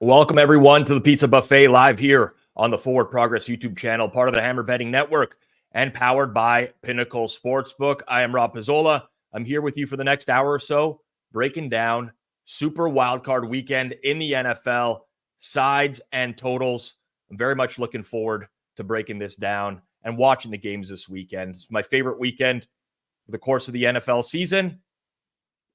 Welcome, everyone, to the Pizza Buffet live here on the Forward Progress YouTube channel, part of the Hammer Betting Network and powered by Pinnacle Sportsbook. I am Rob Pizzola. I'm here with you for the next hour or so, breaking down Super Wildcard Weekend in the NFL, sides and totals. I'm very much looking forward to breaking this down and watching the games this weekend. It's my favorite weekend for the course of the NFL season.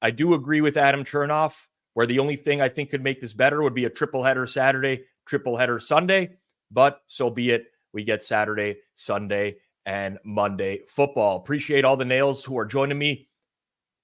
I do agree with Adam Chernoff, where the only thing I think could make this better would be a triple header Saturday, triple header Sunday, but so be it. We get Saturday, Sunday, and Monday football. Appreciate all the nails who are joining me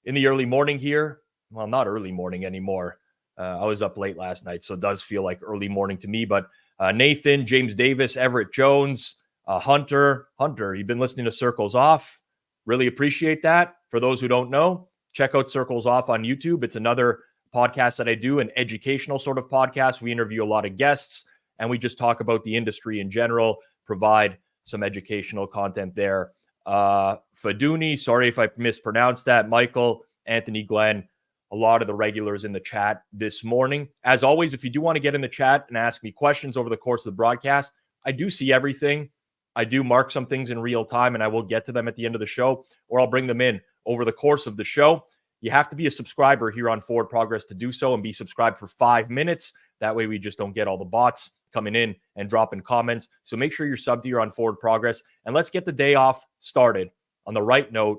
in the early morning here. Well, not early morning anymore. I was up late last night, so it does feel like early morning to me, but Nathan, James Davis, Everett Jones, Hunter, you've been listening to Circles Off. Really appreciate that. For those who don't know, check out Circles Off on YouTube. It's another podcast that I do, an educational sort of podcast. We interview a lot of guests and we just talk about the industry in general, provide some educational content there. Faduni, sorry if I mispronounced that. Michael, Anthony, Glenn, a lot of the regulars in the chat this morning. As always, if you do want to get in the chat and ask me questions over the course of the broadcast, I do see everything. I do mark some things in real time and I will get to them at the end of the show, or I'll bring them in over the course of the show. You have to be a subscriber here on Forward Progress to do so and be subscribed for 5 minutes. That way we just don't get all the bots coming in and dropping comments. So make sure you're subbed here on Forward Progress. And let's get the day off started on the right note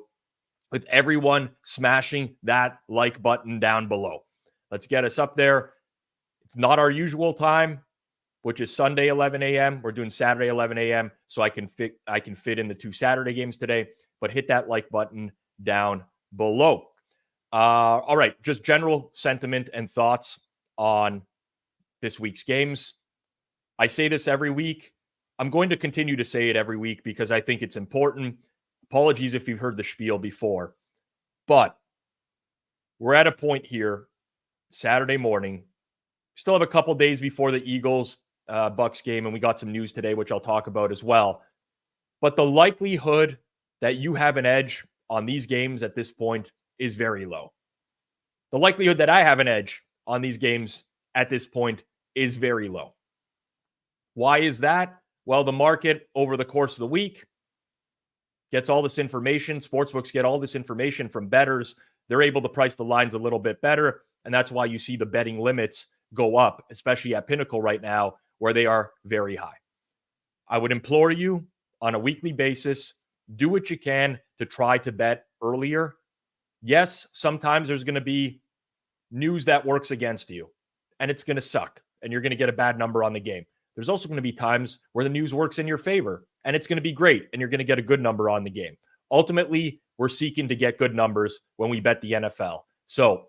with everyone smashing that like button down below. Let's get us up there. It's not our usual time, which is Sunday 11 a.m. We're doing Saturday 11 a.m. so I can fit in the 2 Saturday games today. But hit that like button down below. All right, just general sentiment and thoughts on this week's games. I say this every week. I'm going to continue to say it every week because I think it's important. Apologies if you've heard the spiel before. But we're at a point here, Saturday morning. We still have a couple days before the Eagles Bucs game, and we got some news today, which I'll talk about as well. But the likelihood that you have an edge on these games at this point is very low. The likelihood that I have an edge on these games at this point is very low. Why is that? Well, the market over the course of the week gets all this information. Sportsbooks get all this information from bettors. They're able to price the lines a little bit better, and that's why you see the betting limits go up, especially at Pinnacle right now, where they are very high. I would implore you on a weekly basis, do what you can to try to bet earlier. Yes, sometimes there's going to be news that works against you, and it's going to suck, and you're going to get a bad number on the game. There's also going to be times where the news works in your favor, and it's going to be great, and you're going to get a good number on the game. Ultimately, we're seeking to get good numbers when we bet the NFL. So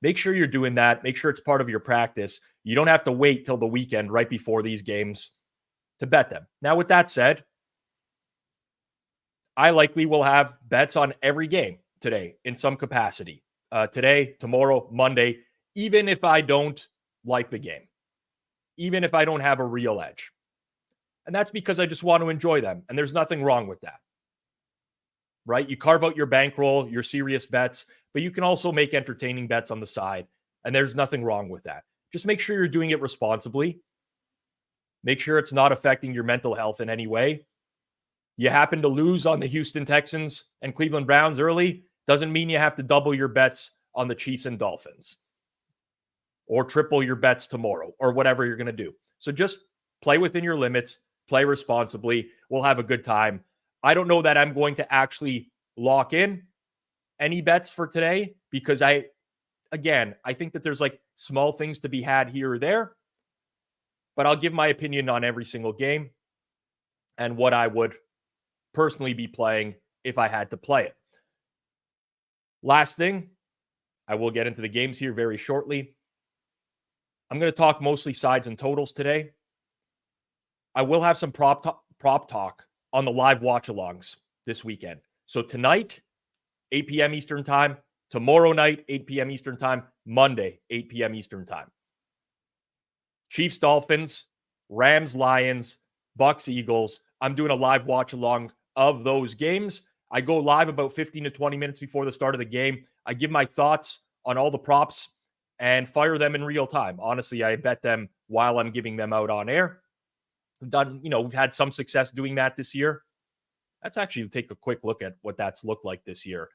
make sure you're doing that. Make sure it's part of your practice. You don't have to wait till the weekend right before these games to bet them. Now, with that said, I likely will have bets on every game today in some capacity. Today, tomorrow, Monday, even if I don't like the game, even if I don't have a real edge. And that's because I just want to enjoy them. And there's nothing wrong with that, right? You carve out your bankroll, your serious bets, but you can also make entertaining bets on the side. And there's nothing wrong with that. Just make sure you're doing it responsibly. Make sure it's not affecting your mental health in any way. You happen to lose on the Houston Texans and Cleveland Browns early, doesn't mean you have to double your bets on the Chiefs and Dolphins or triple your bets tomorrow or whatever you're going to do. So just play within your limits, play responsibly. We'll have a good time. I don't know that I'm going to actually lock in any bets for today because I think that there's like small things to be had here or there, but I'll give my opinion on every single game and what I would personally be playing if I had to play it. Last thing, I will get into the games here very shortly. I'm going to talk mostly sides and totals today. I will have some prop talk on the live watch-alongs this weekend. So tonight, 8 p.m. Eastern time. Tomorrow night, 8 p.m. Eastern time. Monday, 8 p.m. Eastern time. Chiefs, Dolphins, Rams, Lions, Bucks, Eagles. I'm doing a live watch-along of those games. I go live about 15 to 20 minutes before the start of the game. I give my thoughts on all the props and fire them in real time. Honestly, I bet them while I'm giving them out on air. We've had some success doing that this year. Let's actually take a quick look at what that's looked like this year.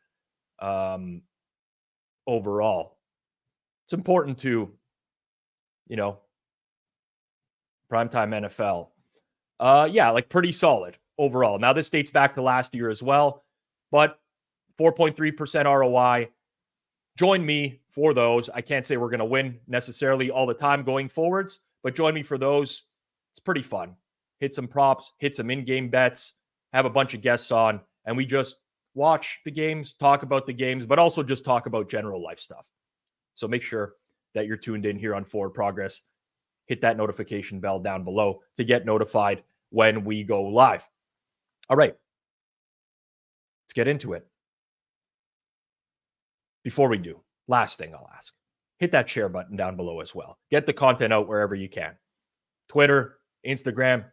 Overall, it's important to, primetime NFL. Like pretty solid overall. Now, this dates back to last year as well, but 4.3% ROI. Join me for those. I can't say we're going to win necessarily all the time going forwards, but join me for those. It's pretty fun. Hit some props, hit some in-game bets, have a bunch of guests on, and we just watch the games, talk about the games, but also just talk about general life stuff. So make sure that you're tuned in here on Forward Progress. Hit that notification bell down below to get notified when we go live. All right, let's get into it. Before we do, last thing I'll ask, hit that share button down below as well. Get the content out wherever you can. Twitter, Instagram,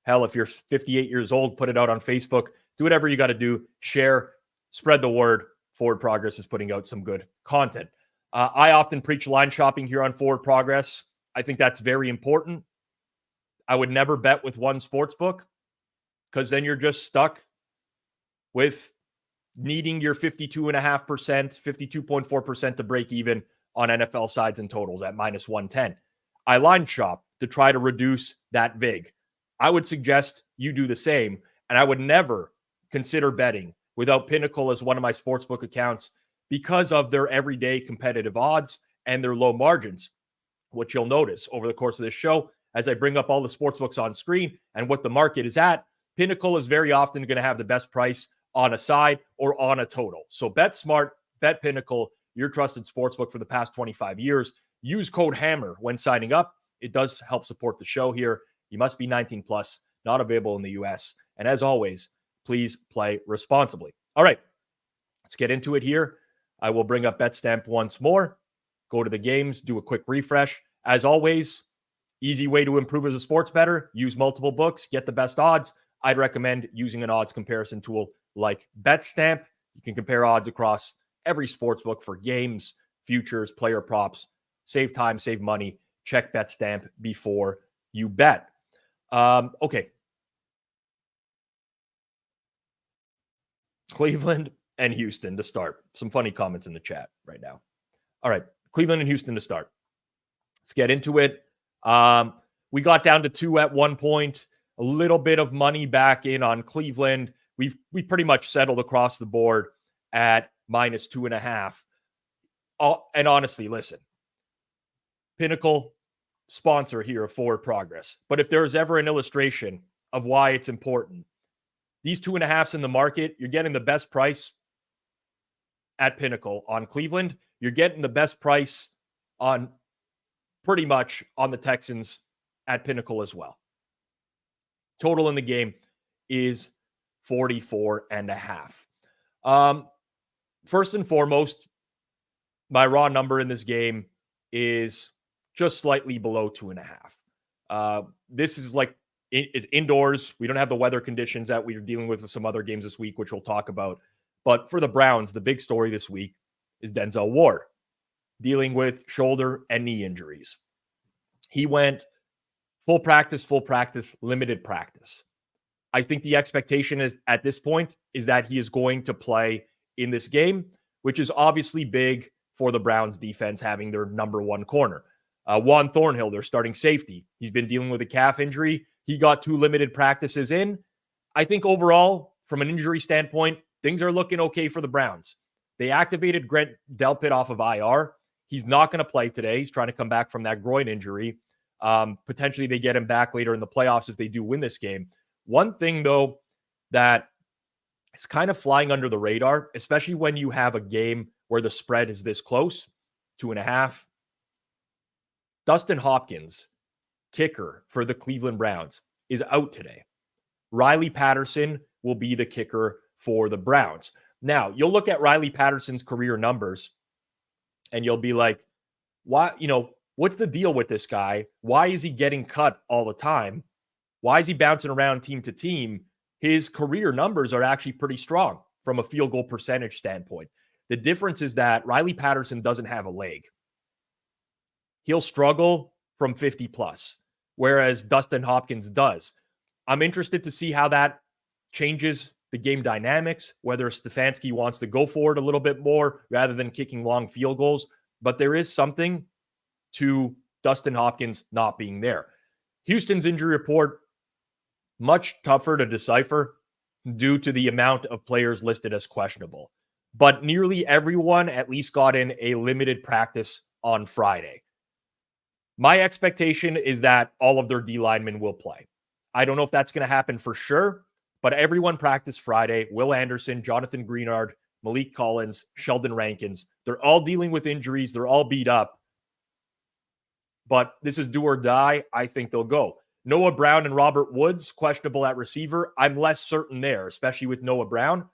hell, if you're 58 years old, put it out on Facebook. Do whatever you got to do. Share, spread the word. Forward Progress is putting out some good content. I often preach line shopping here on Forward Progress. I think that's very important. I would never bet with one sportsbook because then you're just stuck with needing your 52.5%, 52.4% to break even on NFL sides and totals at minus 110. I line shop to try to reduce that vig. I would suggest you do the same, and I would never consider betting without Pinnacle as one of my sportsbook accounts because of their everyday competitive odds and their low margins. What you'll notice over the course of this show, as I bring up all the sportsbooks on screen and what the market is at, Pinnacle is very often going to have the best price on a side or on a total. So bet smart, bet Pinnacle, your trusted sportsbook for the past 25 years. Use code HAMMER when signing up. It does help support the show here. You must be 19 plus, not available in the US. And as always, please play responsibly. All right, let's get into it here. I will bring up betstamp once more. Go to the games, do a quick refresh. As always, easy way to improve as a sports bettor. Use multiple books, get the best odds. I'd recommend using an odds comparison tool like betstamp. You can compare odds across every sports book for games, futures, player props. Save time, save money. Check betstamp before you bet. Okay. Cleveland and Houston to start. Some funny comments in the chat right now. All right. Cleveland and Houston to start. Let's get into it. We got down to 2 at one point. A little bit of money back in on Cleveland. We pretty much settled across the board at minus 2.5. And honestly, listen, Pinnacle, sponsor here of Forward Progress. But if there is ever an illustration of why it's important, these 2.5s in the market, you're getting the best price at Pinnacle on Cleveland. You're getting the best price on pretty much on the Texans at Pinnacle as well. Total in the game is 44.5. First and foremost, my raw number in this game is just slightly below 2.5. This is like, it's indoors. We don't have the weather conditions that we are dealing with some other games this week, which we'll talk about. But for the Browns, the big story this week is Denzel Ward dealing with shoulder and knee injuries. He went full practice, limited practice. I think the expectation is at this point is that he is going to play in this game, which is obviously big for the Browns defense having their number one corner. Juan Thornhill, their starting safety, he's been dealing with a calf injury. He got 2 limited practices in. I think overall, from an injury standpoint, things are looking okay for the Browns. They activated Grant Delpit off of IR. He's not going to play today. He's trying to come back from that groin injury. Potentially they get him back later in the playoffs if they do win this game. One thing, though, that is kind of flying under the radar, especially when you have a game where the spread is this close, 2.5. Dustin Hopkins, kicker for the Cleveland Browns, is out today. Riley Patterson will be the kicker for the Browns. Now, you'll look at Riley Patterson's career numbers and you'll be like, why, what's the deal with this guy? Why is he getting cut all the time? Why is he bouncing around team to team? His career numbers are actually pretty strong from a field goal percentage standpoint. The difference is that Riley Patterson doesn't have a leg. He'll struggle from 50 plus, whereas Dustin Hopkins does. I'm interested to see how that changes the game dynamics, whether Stefanski wants to go for it a little bit more rather than kicking long field goals. But there is something to Dustin Hopkins not being there. Houston's injury report, much tougher to decipher due to the amount of players listed as questionable. But nearly everyone at least got in a limited practice on Friday. My expectation is that all of their D linemen will play. I don't know if that's going to happen for sure, but everyone practiced Friday. Will Anderson, Jonathan Greenard, Malik Collins, Sheldon Rankins. They're all dealing with injuries. They're all beat up. But this is do or die. I think they'll go. Noah Brown and Robert Woods, questionable at receiver. I'm less certain there, especially with Noah Brown.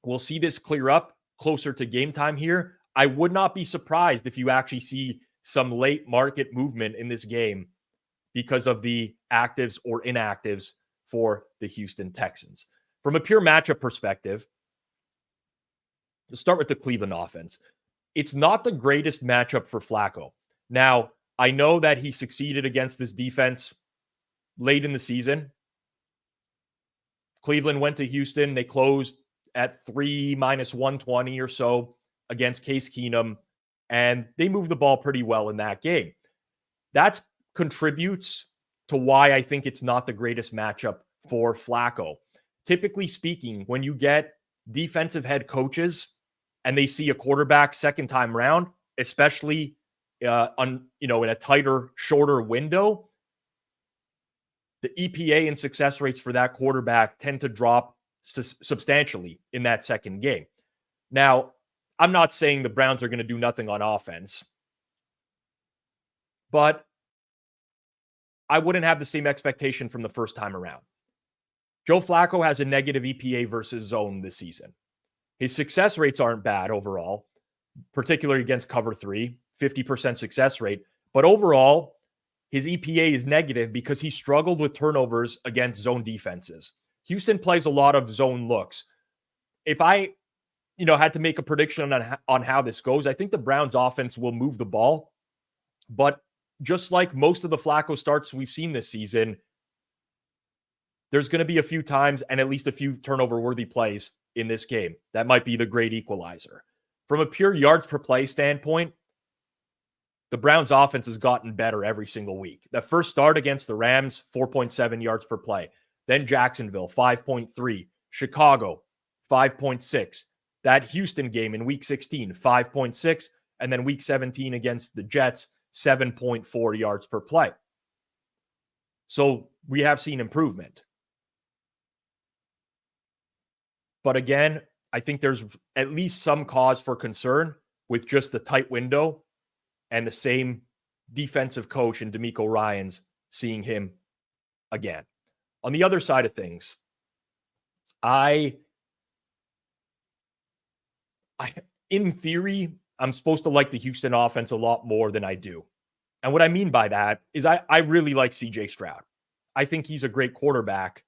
We'll see this clear up closer to game time here. I would not be surprised if you actually see some late market movement in this game because of the actives or inactives for the Houston Texans. From a pure matchup perspective, to start with the Cleveland offense, it's not the greatest matchup for Flacco. Now, I know that he succeeded against this defense late in the season. Cleveland went to Houston. They closed at 3 minus 120 or so against Case Keenum, and they moved the ball pretty well in that game. That contributes to why I think it's not the greatest matchup for Flacco. Typically speaking, when you get defensive head coaches and they see a quarterback second time round, especially in a tighter, shorter window, the EPA and success rates for that quarterback tend to drop substantially in that second game. Now, I'm not saying the Browns are going to do nothing on offense, but I wouldn't have the same expectation from the first time around. Joe Flacco has a negative EPA versus zone this season. His success rates aren't bad overall, particularly against cover 3, 50% success rate. But overall, his EPA is negative because he struggled with turnovers against zone defenses. Houston plays a lot of zone looks. If I, had to make a prediction on how this goes, I think the Browns offense will move the ball. But just like most of the Flacco starts we've seen this season, there's going to be a few times and at least a few turnover-worthy plays in this game. That might be the great equalizer. From a pure yards per play standpoint, the Browns offense has gotten better every single week. The first start against the Rams, 4.7 yards per play. Then Jacksonville, 5.3. Chicago, 5.6. That Houston game in week 16, 5.6. And then week 17 against the Jets, 7.4 yards per play. So we have seen improvement. But again, I think there's at least some cause for concern with just the tight window and the same defensive coach in DeMeco Ryans seeing him again. On the other side of things, in theory, I'm supposed to like the Houston offense a lot more than I do. And what I mean by that is I really like CJ Stroud. I think he's a great quarterback.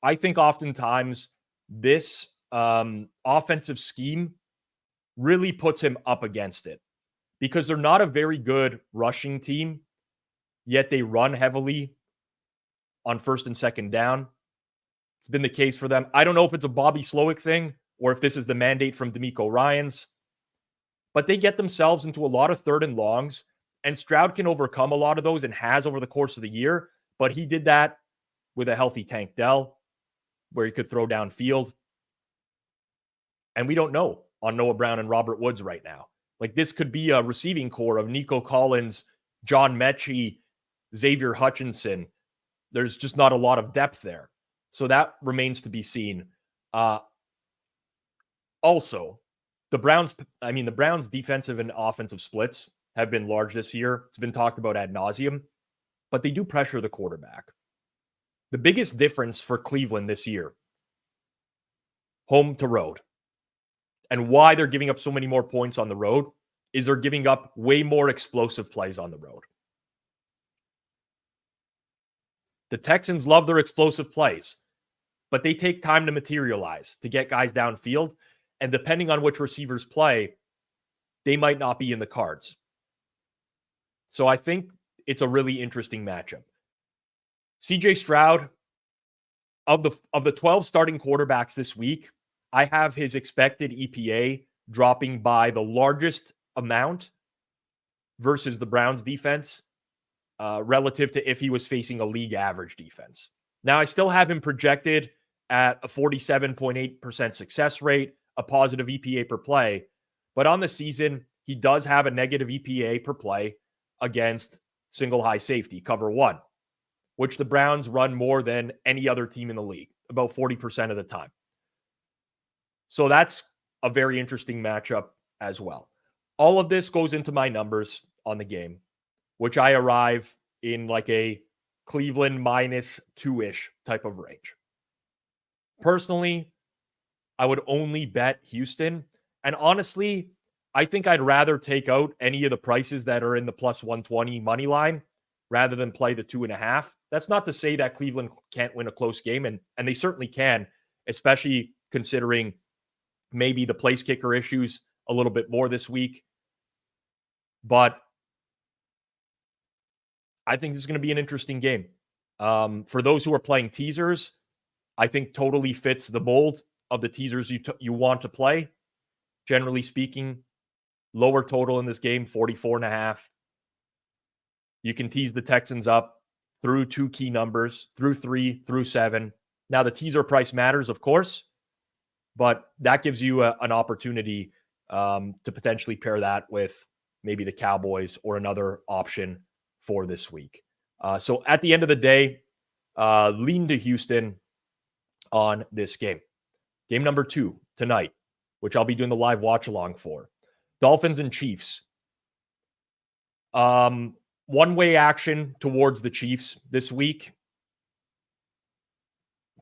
I think oftentimes this offensive scheme really puts him up against it because they're not a very good rushing team, yet they run heavily on first and second down. It's been the case for them. I don't know if it's a Bobby Slowick thing or if this is the mandate from DeMeco Ryans, but they get themselves into a lot of third and longs, and Stroud can overcome a lot of those and has over the course of the year, but he did that with a healthy Tank Dell where he could throw downfield. And we don't know on Noah Brown and Robert Woods right now. Like this could be a receiving core of Nico Collins, John Mechie, Xavier Hutchinson. There's just not a lot of depth there. So that remains to be seen. Also, the Browns defensive and offensive splits have been large this year. It's been talked about ad nauseum, but they do pressure the quarterback. The biggest difference for Cleveland this year, home to road, and why they're giving up so many more points on the road is they're giving up way more explosive plays on the road. The Texans love their explosive plays, but they take time to materialize, to get guys downfield, and depending on which receivers play, they might not be in the cards. So I think it's a really interesting matchup. CJ Stroud, of the 12 starting quarterbacks this week, I have his expected EPA dropping by the largest amount versus the Browns defense relative to if he was facing a league average defense. Now, I still have him projected at a 47.8% success rate, a positive EPA per play, but on the season, he does have a negative EPA per play against single high safety, cover one, which the Browns run more than any other team in the league, about 40% of the time. So that's a very interesting matchup as well. All of this goes into my numbers on the game, which I arrive in like a Cleveland minus 2-ish type of range. Personally, I would only bet Houston. And honestly, I think I'd rather take out any of the prices that are in the plus 120 money line rather than play the 2.5. That's not to say that Cleveland can't win a close game, and they certainly can, especially considering maybe the place kicker issues a little bit more this week. But I think this is going to be an interesting game. For those who are playing teasers, I think totally fits the mold of the teasers you want to play. Generally speaking, lower total in this game, 44.5. You can tease the Texans up through two key numbers, through 3, through 7. Now, the teaser price matters, of course, but that gives you an opportunity to potentially pair that with maybe the Cowboys or another option for this week. So at the end of the day, lean to Houston on this game. Game number 2 tonight, which I'll be doing the live watch along for. Dolphins and Chiefs. One-way action towards the Chiefs this week.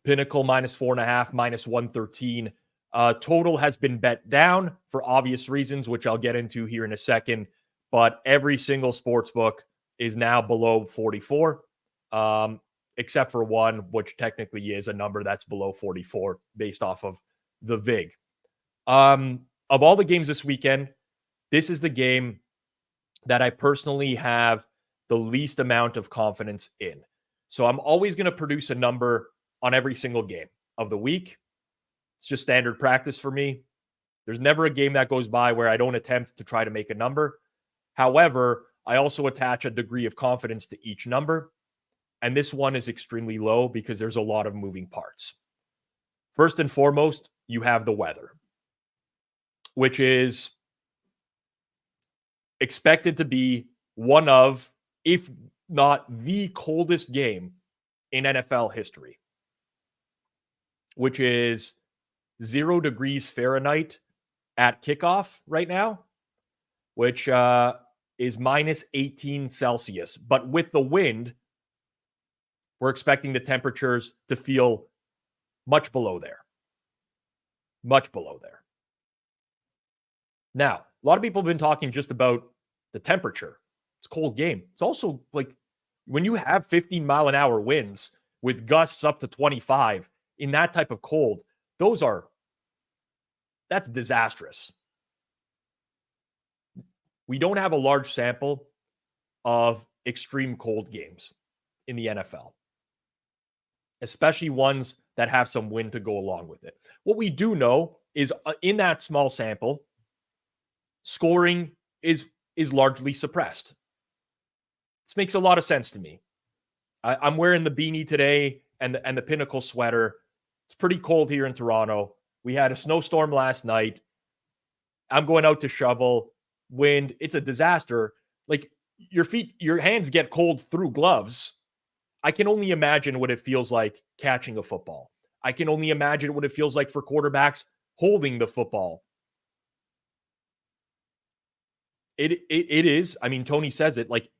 Pinnacle minus 4.5, minus 113. Total has been bet down for obvious reasons, which I'll get into here in a second. But every single sports book is now below 44, except for one, which technically is a number that's below 44 based off of the VIG. Of all the games this weekend, this is the game that I personally have the least amount of confidence in. So I'm always going to produce a number on every single game of the week. It's just standard practice for me. There's never a game that goes by where I don't attempt to try to make a number. However, I also attach a degree of confidence to each number. And this one is extremely low because there's a lot of moving parts. First and foremost, you have the weather, which is expected to be one of, if not the coldest game in NFL history, which is 0 degrees Fahrenheit at kickoff right now, which is minus 18 Celsius. But with the wind, we're expecting the temperatures to feel much below there. Much below there. Now, a lot of people have been talking just about the temperature. It's a cold game. It's also like when you have 15-mile-an-hour winds with gusts up to 25 in that type of cold, that's disastrous. We don't have a large sample of extreme cold games in the NFL, especially ones that have some wind to go along with it. What we do know is in that small sample, scoring is largely suppressed. This makes a lot of sense to me. I'm wearing the beanie today and the Pinnacle sweater. It's pretty cold here in Toronto. We had a snowstorm last night. I'm going out to shovel. Wind. It's a disaster. Like your hands get cold through gloves. I can only imagine what it feels like catching a football. I can only imagine what it feels like for quarterbacks holding the football. It is. I mean, Tony says it like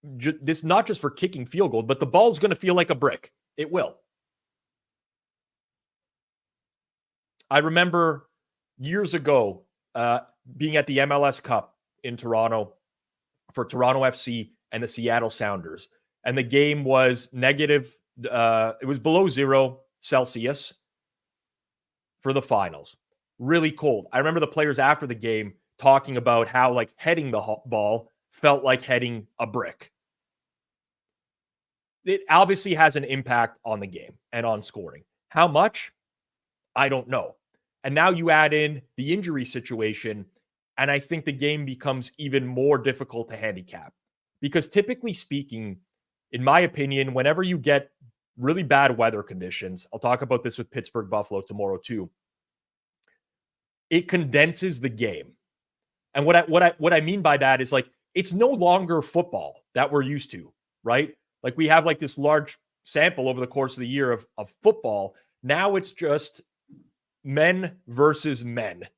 this, not just for kicking field goal, but the ball's going to feel like a brick. It will. I remember years ago being at the MLS Cup in Toronto for Toronto FC and the Seattle Sounders. And the game was negative. It was below 0 Celsius for the finals. Really cold. I remember the players after the game talking about how like heading the ball felt like heading a brick. It obviously has an impact on the game and on scoring. How much? I don't know. And now you add in the injury situation, and I think the game becomes even more difficult to handicap. Because typically speaking, in my opinion, whenever you get really bad weather conditions, I'll talk about this with Pittsburgh Buffalo tomorrow too, it condenses the game. And what I mean by that is like, it's no longer football that we're used to, right? Like we have like this large sample over the course of the year of football. Now it's just men versus men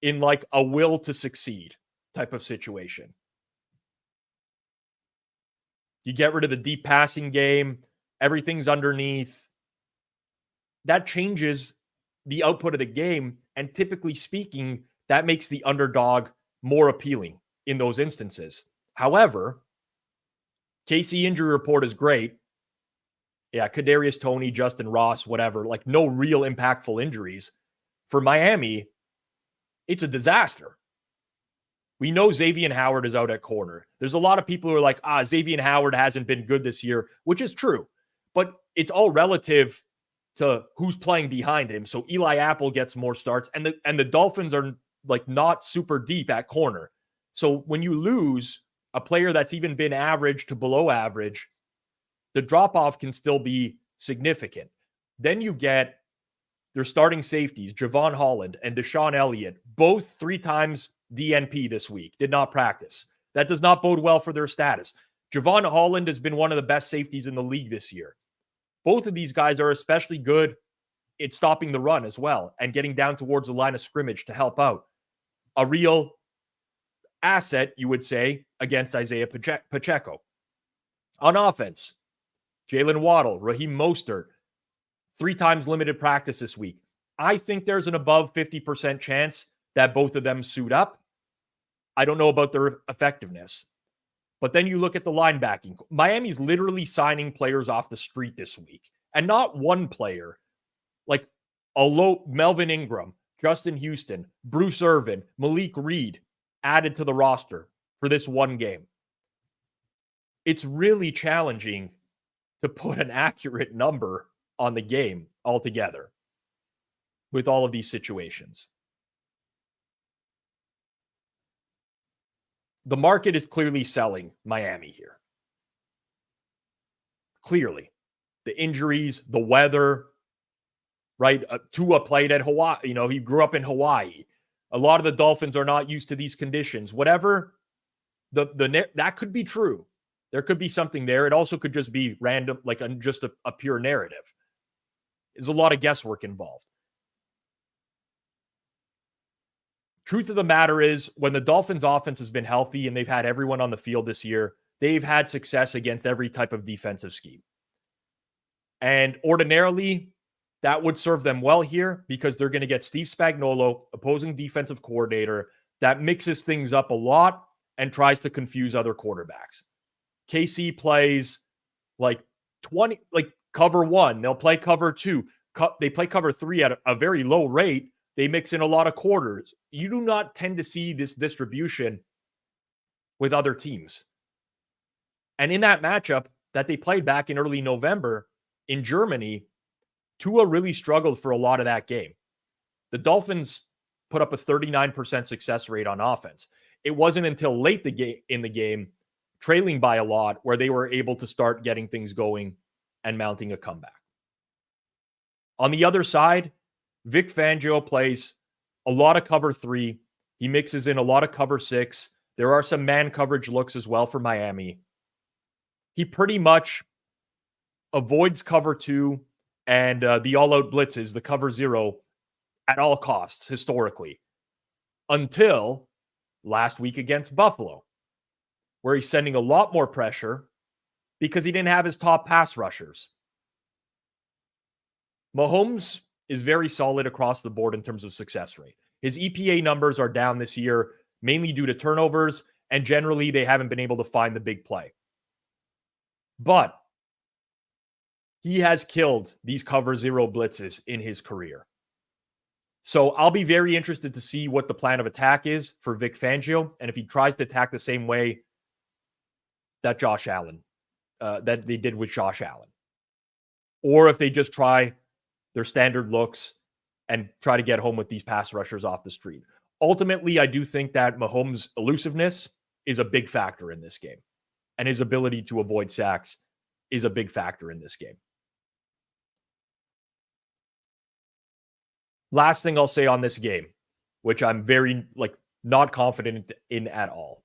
in like a will to succeed type of situation. You get rid of the deep passing game, everything's underneath. That changes the output of the game. And typically speaking, that makes the underdog more appealing in those instances. However, KC injury report is great. Yeah, Kadarius Toney, Justin Ross, whatever, like no real impactful injuries. For Miami, it's a disaster. We know Xavier Howard is out at corner. There's a lot of people who are like, Xavier Howard hasn't been good this year, which is true. But it's all relative to who's playing behind him. So Eli Apple gets more starts, and the Dolphins are like not super deep at corner. So when you lose a player that's even been average to below average, the drop-off can still be significant. Then you get their starting safeties, Javon Holland and Deshaun Elliott, both 3 times DNP this week, did not practice. That does not bode well for their status. Javon Holland has been one of the best safeties in the league this year. Both of these guys are especially good at stopping the run as well and getting down towards the line of scrimmage to help out. A real asset, you would say, against Isaiah Pacheco. On offense, Jalen Waddle, Raheem Mostert, 3 times limited practice this week. I think there's an above 50% chance that both of them suit up. I don't know about their effectiveness. But then you look at the linebacking. Miami's literally signing players off the street this week. And not one player. Like Melvin Ingram, Justin Houston, Bruce Irvin, Malik Reed added to the roster for this one game. It's really challenging to put an accurate number on the game altogether with all of these situations. The market is clearly selling Miami here. Clearly. The injuries, the weather, right? Tua played at Hawaii. You know, he grew up in Hawaii. A lot of the Dolphins are not used to these conditions. Whatever, that could be true. There could be something there. It also could just be random, like just a pure narrative. There's a lot of guesswork involved. Truth of the matter is, when the Dolphins offense has been healthy and they've had everyone on the field this year, they've had success against every type of defensive scheme. And ordinarily, that would serve them well here because they're going to get Steve Spagnuolo, opposing defensive coordinator, that mixes things up a lot and tries to confuse other quarterbacks. KC plays like cover 1. They'll play cover 2. They play cover 3 at a very low rate. They mix in a lot of quarters. You do not tend to see this distribution with other teams. And in that matchup that they played back in early November in Germany, Tua really struggled for a lot of that game. The Dolphins put up a 39% success rate on offense. It wasn't until late in the game, trailing by a lot, where they were able to start getting things going and mounting a comeback. On the other side, Vic Fangio plays a lot of cover 3. He mixes in a lot of cover 6. There are some man coverage looks as well for Miami. He pretty much avoids cover 2 and the all-out blitzes, the cover 0, at all costs historically, until last week against Buffalo, where he's sending a lot more pressure because he didn't have his top pass rushers. Mahomes is very solid across the board in terms of success rate. His EPA numbers are down this year, mainly due to turnovers, and generally they haven't been able to find the big play. But he has killed these cover 0 blitzes in his career. So I'll be very interested to see what the plan of attack is for Vic Fangio, and if he tries to attack the same way that Josh Allen, that they did with Josh Allen. Or if they just try their standard looks and try to get home with these pass rushers off the street. Ultimately, I do think that Mahomes' elusiveness is a big factor in this game. And his ability to avoid sacks is a big factor in this game. Last thing I'll say on this game, which I'm very not confident in at all.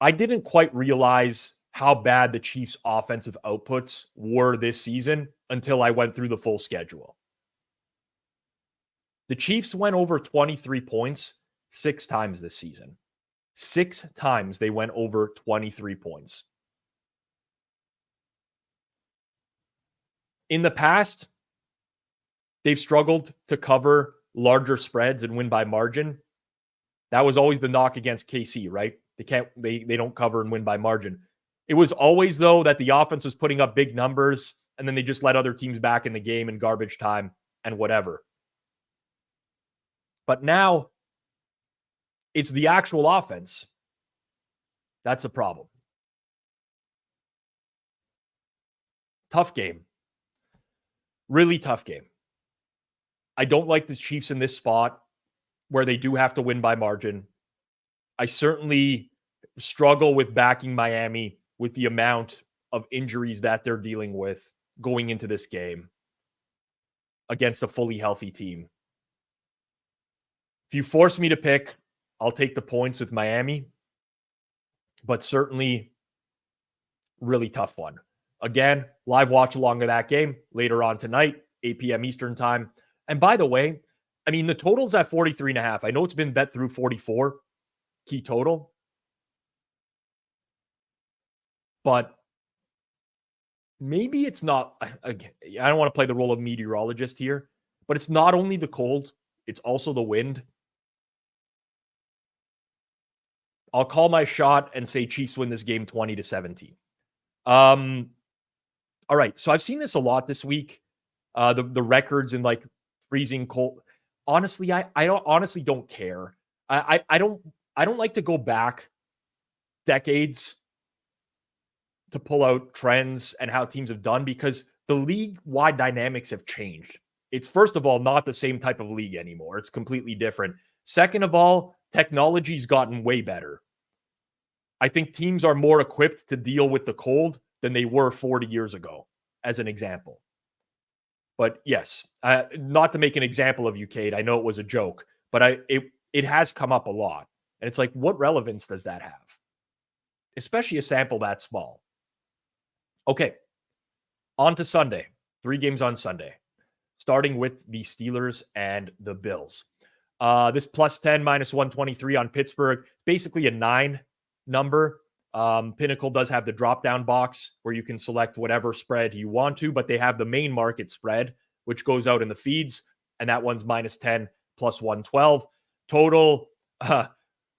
I didn't quite realize how bad the Chiefs' offensive outputs were this season until I went through the full schedule. The Chiefs went over 23 points 6 times this season. 6 times they went over 23 points. In the past, they've struggled to cover larger spreads and win by margin. That was always the knock against KC, right? They don't cover and win by margin. It was always, though, that the offense was putting up big numbers and then they just let other teams back in the game in garbage time and whatever. But now it's the actual offense. That's a problem. Tough game. Really tough game. I don't like the Chiefs in this spot where they do have to win by margin. I certainly struggle with backing Miami with the amount of injuries that they're dealing with going into this game against a fully healthy team. If you force me to pick, I'll take the points with Miami, but certainly really tough one. Again, live watch along of that game later on tonight, 8 p.m. Eastern time. And by the way, I mean, the total's at 43.5. I know it's been bet through 44 key total, but maybe it's not. I don't want to play the role of meteorologist here, but it's not only the cold, it's also the wind. I'll call my shot and say Chiefs win this game 20-17. All right, so I've seen this a lot this week. The records in freezing cold. Honestly, I don't care. I don't like to go back decades to pull out trends and how teams have done because the league-wide dynamics have changed. It's first of all not the same type of league anymore. It's completely different. Second of all, technology's gotten way better. I think teams are more equipped to deal with the cold than they were 40 years ago, as an example. But yes, not to make an example of you, Cade. I know it was a joke, but it has come up a lot. And it's like, what relevance does that have? Especially a sample that small. Okay, on to Sunday. 3 games on Sunday, starting with the Steelers and the Bills. This plus 10, minus 123 on Pittsburgh, basically a 9 number. Pinnacle does have the drop-down box where you can select whatever spread you want to, but they have the main market spread, which goes out in the feeds, and that one's minus 10, plus 112. Total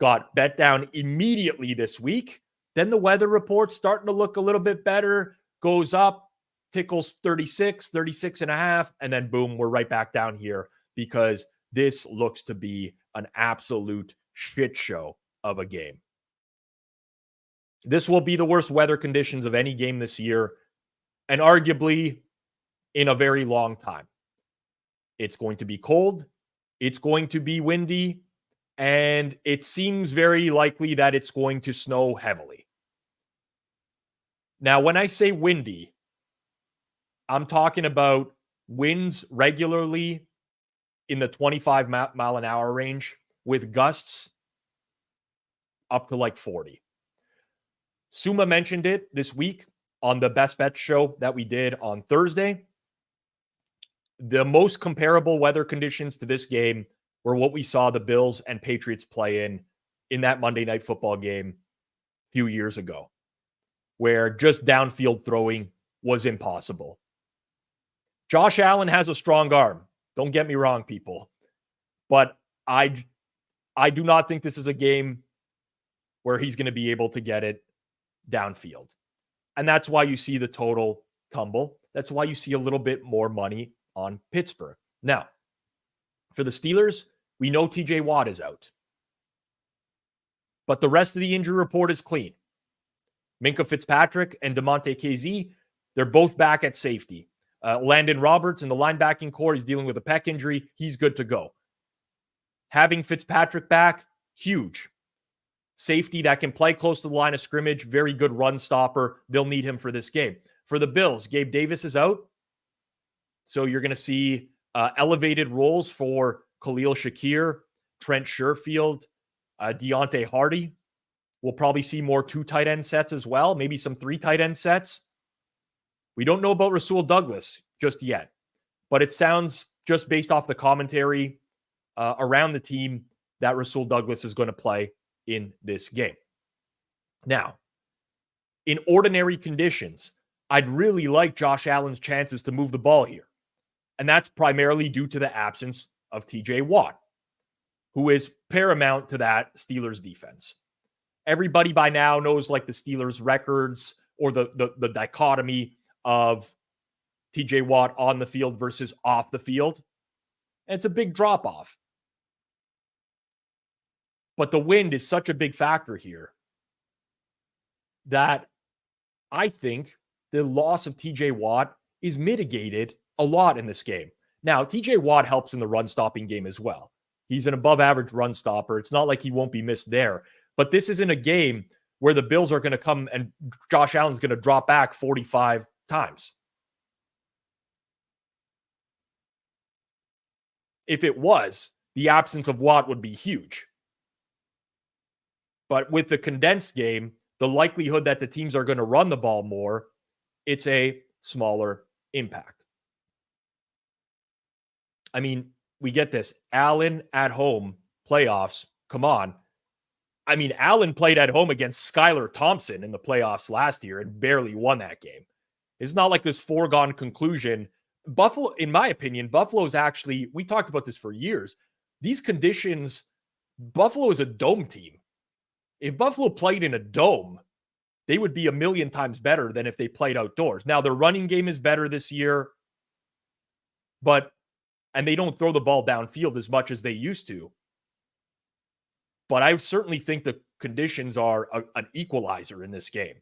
got bet down immediately this week. Then the weather report's starting to look a little bit better, goes up, tickles 36, 36.5, and then boom, we're right back down here because this looks to be an absolute shit show of a game. This will be the worst weather conditions of any game this year, and arguably in a very long time. It's going to be cold, it's going to be windy, and it seems very likely that it's going to snow heavily. Now, when I say windy, I'm talking about winds regularly in the 25 mile an hour range with gusts up to 40. Suma mentioned it this week on the Best Bets show that we did on Thursday. The most comparable weather conditions to this game were what we saw the Bills and Patriots play in that Monday Night Football game a few years ago, where just downfield throwing was impossible. Josh Allen has a strong arm. Don't get me wrong, people. But I do not think this is a game where he's going to be able to get it downfield. And that's why you see the total tumble. That's why you see a little bit more money on Pittsburgh. Now, for the Steelers, we know TJ Watt is out. But the rest of the injury report is clean. Minka Fitzpatrick and DeMonte KZ, they're both back at safety. Landon Roberts in the linebacking core, he's dealing with a pec injury. He's good to go. Having Fitzpatrick back, huge. Safety that can play close to the line of scrimmage, very good run stopper. They'll need him for this game. For the Bills, Gabe Davis is out. So you're going to see elevated roles for Khalil Shakir, Trent Sherfield, Deontay Hardy. We'll probably see more 2 tight end sets as well, maybe some 3 tight end sets. We don't know about Rasul Douglas just yet, but it sounds, just based off the commentary around the team, that Rasul Douglas is going to play in this game. Now, in ordinary conditions, I'd really like Josh Allen's chances to move the ball here. And that's primarily due to the absence of TJ Watt, who is paramount to that Steelers defense. Everybody by now knows like the Steelers records or the dichotomy of TJ Watt on the field versus off the field. And it's a big drop off. But the wind is such a big factor here that I think the loss of TJ Watt is mitigated a lot in this game. Now, TJ Watt helps in the run stopping game as well. He's an above average run stopper. It's not like he won't be missed there. But this isn't a game where the Bills are going to come and Josh Allen's going to drop back 45 times. If it was, the absence of Watt would be huge. But with the condensed game, the likelihood that the teams are going to run the ball more, it's a smaller impact. I mean, we get this. Allen at home, playoffs, come on. I mean, Allen played at home against Skylar Thompson in the playoffs last year and barely won that game. It's not like this foregone conclusion. Buffalo, in my opinion, Buffalo's actually, we talked about this for years. These conditions, Buffalo is a dome team. If Buffalo played in a dome, they would be a million times better than if they played outdoors. Now, their running game is better this year, and they don't throw the ball downfield as much as they used to. But I certainly think the conditions are an equalizer in this game.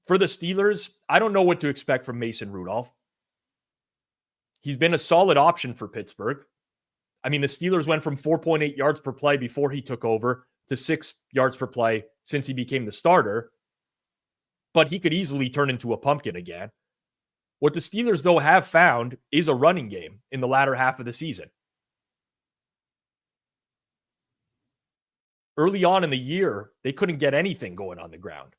For the Steelers, I don't know what to expect from Mason Rudolph. He's been a solid option for Pittsburgh. I mean, the Steelers went from 4.8 yards per play before he took over to 6 yards per play since he became the starter. But he could easily turn into a pumpkin again. What the Steelers, though, have found is a running game in the latter half of the season. Early on in the year, they couldn't get anything going on the ground.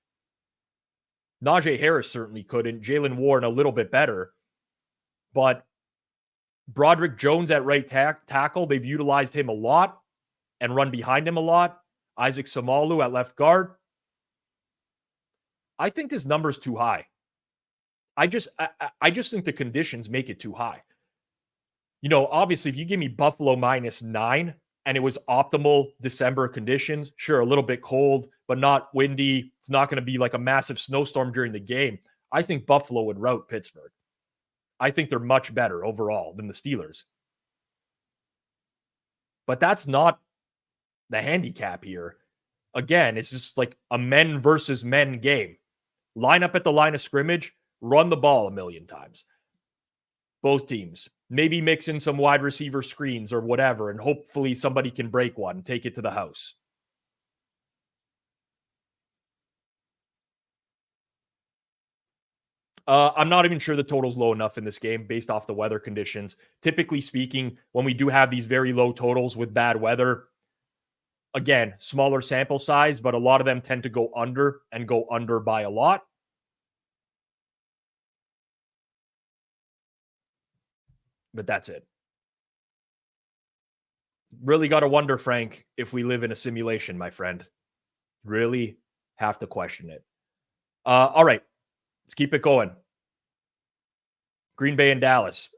Najee Harris certainly couldn't. Jalen Warren a little bit better. But Broderick Jones at right tackle, they've utilized him a lot and run behind him a lot. Isaac Samalu at left guard. I think this number's too high. I just think the conditions make it too high. You know, obviously, if you give me Buffalo -9 and it was optimal December conditions, sure, a little bit cold, but not windy. It's not going to be like a massive snowstorm during the game. I think Buffalo would rout Pittsburgh. I think they're much better overall than the Steelers. But that's not the handicap here. Again, it's just like a men versus men game. Line up at the line of scrimmage, run the ball a million times. Both teams. Maybe mix in some wide receiver screens or whatever, and hopefully somebody can break one and take it to the house. I'm not even sure the total's low enough in this game based off the weather conditions. Typically speaking, when we do have these very low totals with bad weather, again, smaller sample size, but a lot of them tend to go under and go under by a lot. But that's it. Really got to wonder, Frank, if we live in a simulation, my friend. Really have to question it. All right. Let's keep it going. Green Bay and Dallas.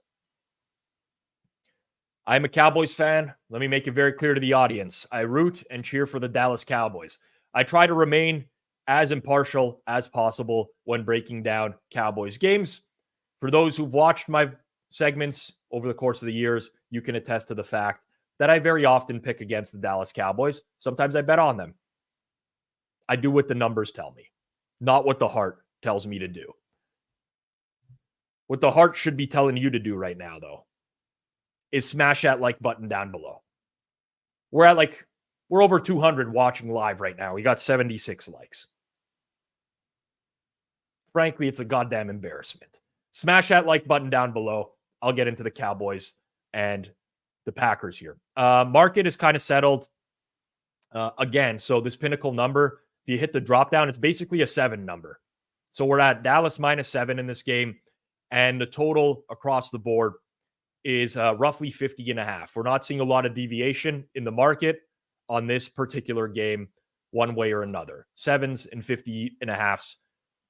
I'm a Cowboys fan. Let me make it very clear to the audience. I root and cheer for the Dallas Cowboys. I try to remain as impartial as possible when breaking down Cowboys games. For those who've watched my segments over the course of the years, you can attest to the fact that I very often pick against the Dallas Cowboys. Sometimes I bet on them. I do what the numbers tell me, not what the heart tells me to do. What the heart should be telling you to do right now, though, is smash that like button down below. We're over 200 watching live right now. We got 76 likes. Frankly, it's a goddamn embarrassment. Smash that like button down below. I'll get into the Cowboys and the Packers here. Market is kind of settled again. So this Pinnacle number, if you hit the drop down, it's basically a 7 number. So we're at Dallas -7 in this game. And the total across the board is roughly 50.5. We're not seeing a lot of deviation in the market on this particular game one way or another. 7s and 50.5s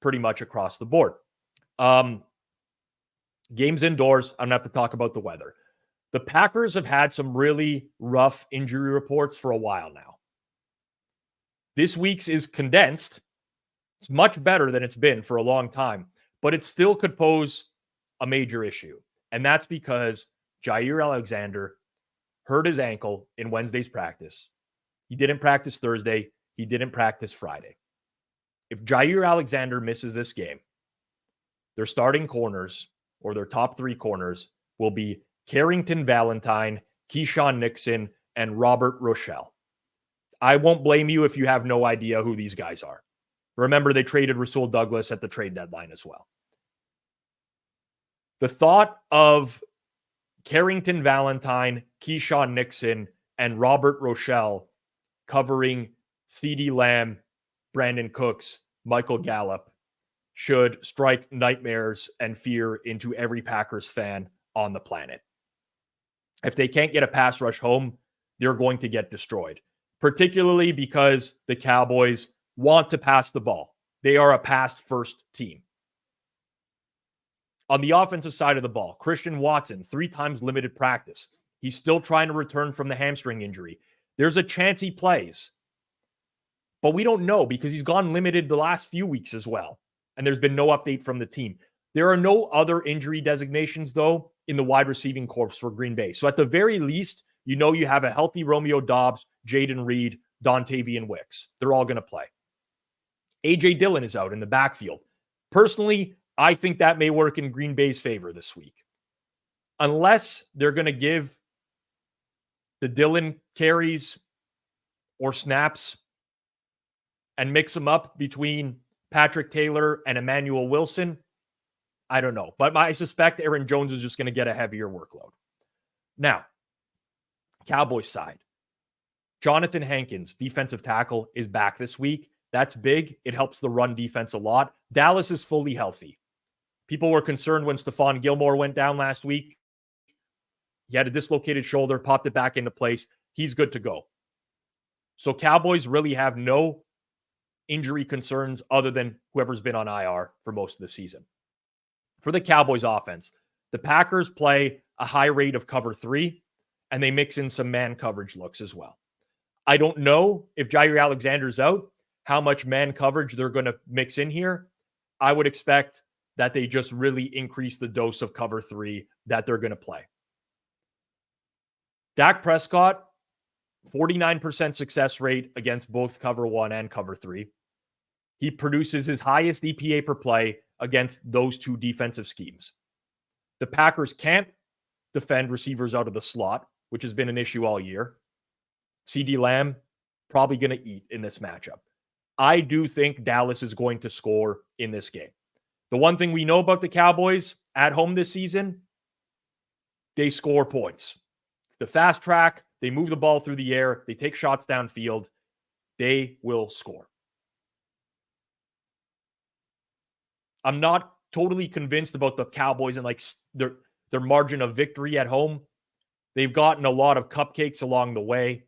pretty much across the board. Games indoors, I'm going to have to talk about the weather. The Packers have had some really rough injury reports for a while now. This week's is condensed. It's much better than it's been for a long time, but it still could pose a major issue. And that's because Jair Alexander hurt his ankle in Wednesday's practice. He didn't practice Thursday. He didn't practice Friday. If Jair Alexander misses this game, their starting corners or their top 3 corners will be Carrington Valentine, Keyshawn Nixon, and Robert Rochelle. I won't blame you if you have no idea who these guys are. Remember, they traded Rasul Douglas at the trade deadline as well. The thought of Carrington Valentine, Keyshawn Nixon, and Robert Rochelle covering CeeDee Lamb, Brandon Cooks, Michael Gallup should strike nightmares and fear into every Packers fan on the planet. If they can't get a pass rush home, they're going to get destroyed, particularly because the Cowboys want to pass the ball. They are a pass-first team. On the offensive side of the ball, Christian Watson, 3 times limited practice. He's still trying to return from the hamstring injury. There's a chance he plays, but we don't know because he's gone limited the last few weeks as well, and there's been no update from the team. There are no other injury designations, though, in the wide receiving corps for Green Bay. So at the very least, you know you have a healthy Romeo Doubs, Jaden Reed, Dontavian Wicks. They're all going to play. A.J. Dillon is out in the backfield. Personally, I think that may work in Green Bay's favor this week. Unless they're going to give the Dillon carries or snaps and mix them up between Patrick Taylor and Emmanuel Wilson, I don't know. But I suspect Aaron Jones is just going to get a heavier workload. Now, Cowboys side. Jonathan Hankins, defensive tackle, is back this week. That's big. It helps the run defense a lot. Dallas is fully healthy. People were concerned when Stephon Gilmore went down last week. He had a dislocated shoulder, popped it back into place. He's good to go. So Cowboys really have no injury concerns other than whoever's been on IR for most of the season. For the Cowboys offense, the Packers play a high rate of cover 3, and they mix in some man coverage looks as well. I don't know if Jair Alexander's out, how much man coverage they're going to mix in here. I would expect that they just really increase the dose of cover 3 that they're going to play. Dak Prescott, 49% success rate against both cover 1 and cover 3. He produces his highest EPA per play against those 2 defensive schemes. The Packers can't defend receivers out of the slot, which has been an issue all year. CeeDee Lamb, probably going to eat in this matchup. I do think Dallas is going to score in this game. The one thing we know about the Cowboys at home this season, they score points. It's the fast track. They move the ball through the air. They take shots downfield. They will score. I'm not totally convinced about the Cowboys and like their margin of victory at home. They've gotten a lot of cupcakes along the way.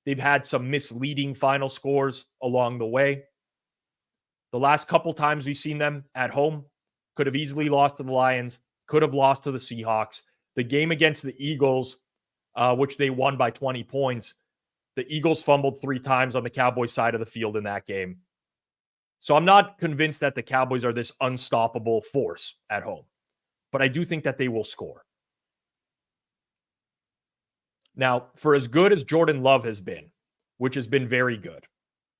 They've had some misleading final scores along the way. The last couple times we've seen them at home, could have easily lost to the Lions, could have lost to the Seahawks. The game against the Eagles, which they won by 20 points, the Eagles fumbled 3 times on the Cowboys side of the field in that game. So I'm not convinced that the Cowboys are this unstoppable force at home, but I do think that they will score. Now, for as good as Jordan Love has been, which has been very good,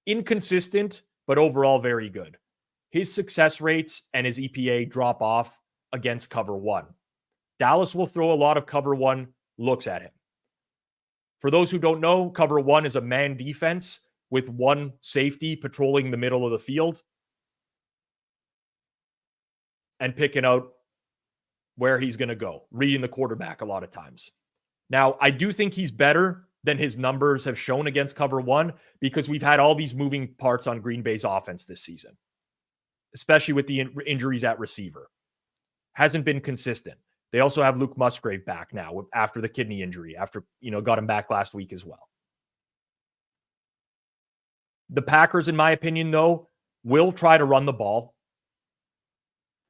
inconsistent, but overall very good, his success rates and his EPA drop off against cover one. Dallas will throw a lot of cover one looks at him. For those who don't know, cover one is a man defense with one safety patrolling the middle of the field and picking out where he's going to go, reading the quarterback a lot of times. Now, I do think he's better than his numbers have shown against cover one because we've had all these moving parts on Green Bay's offense this season, especially with the injuries at receiver. Hasn't been consistent. They also have Luke Musgrave back now after the kidney injury, after, got him back last week as well. The Packers, in my opinion, though, will try to run the ball.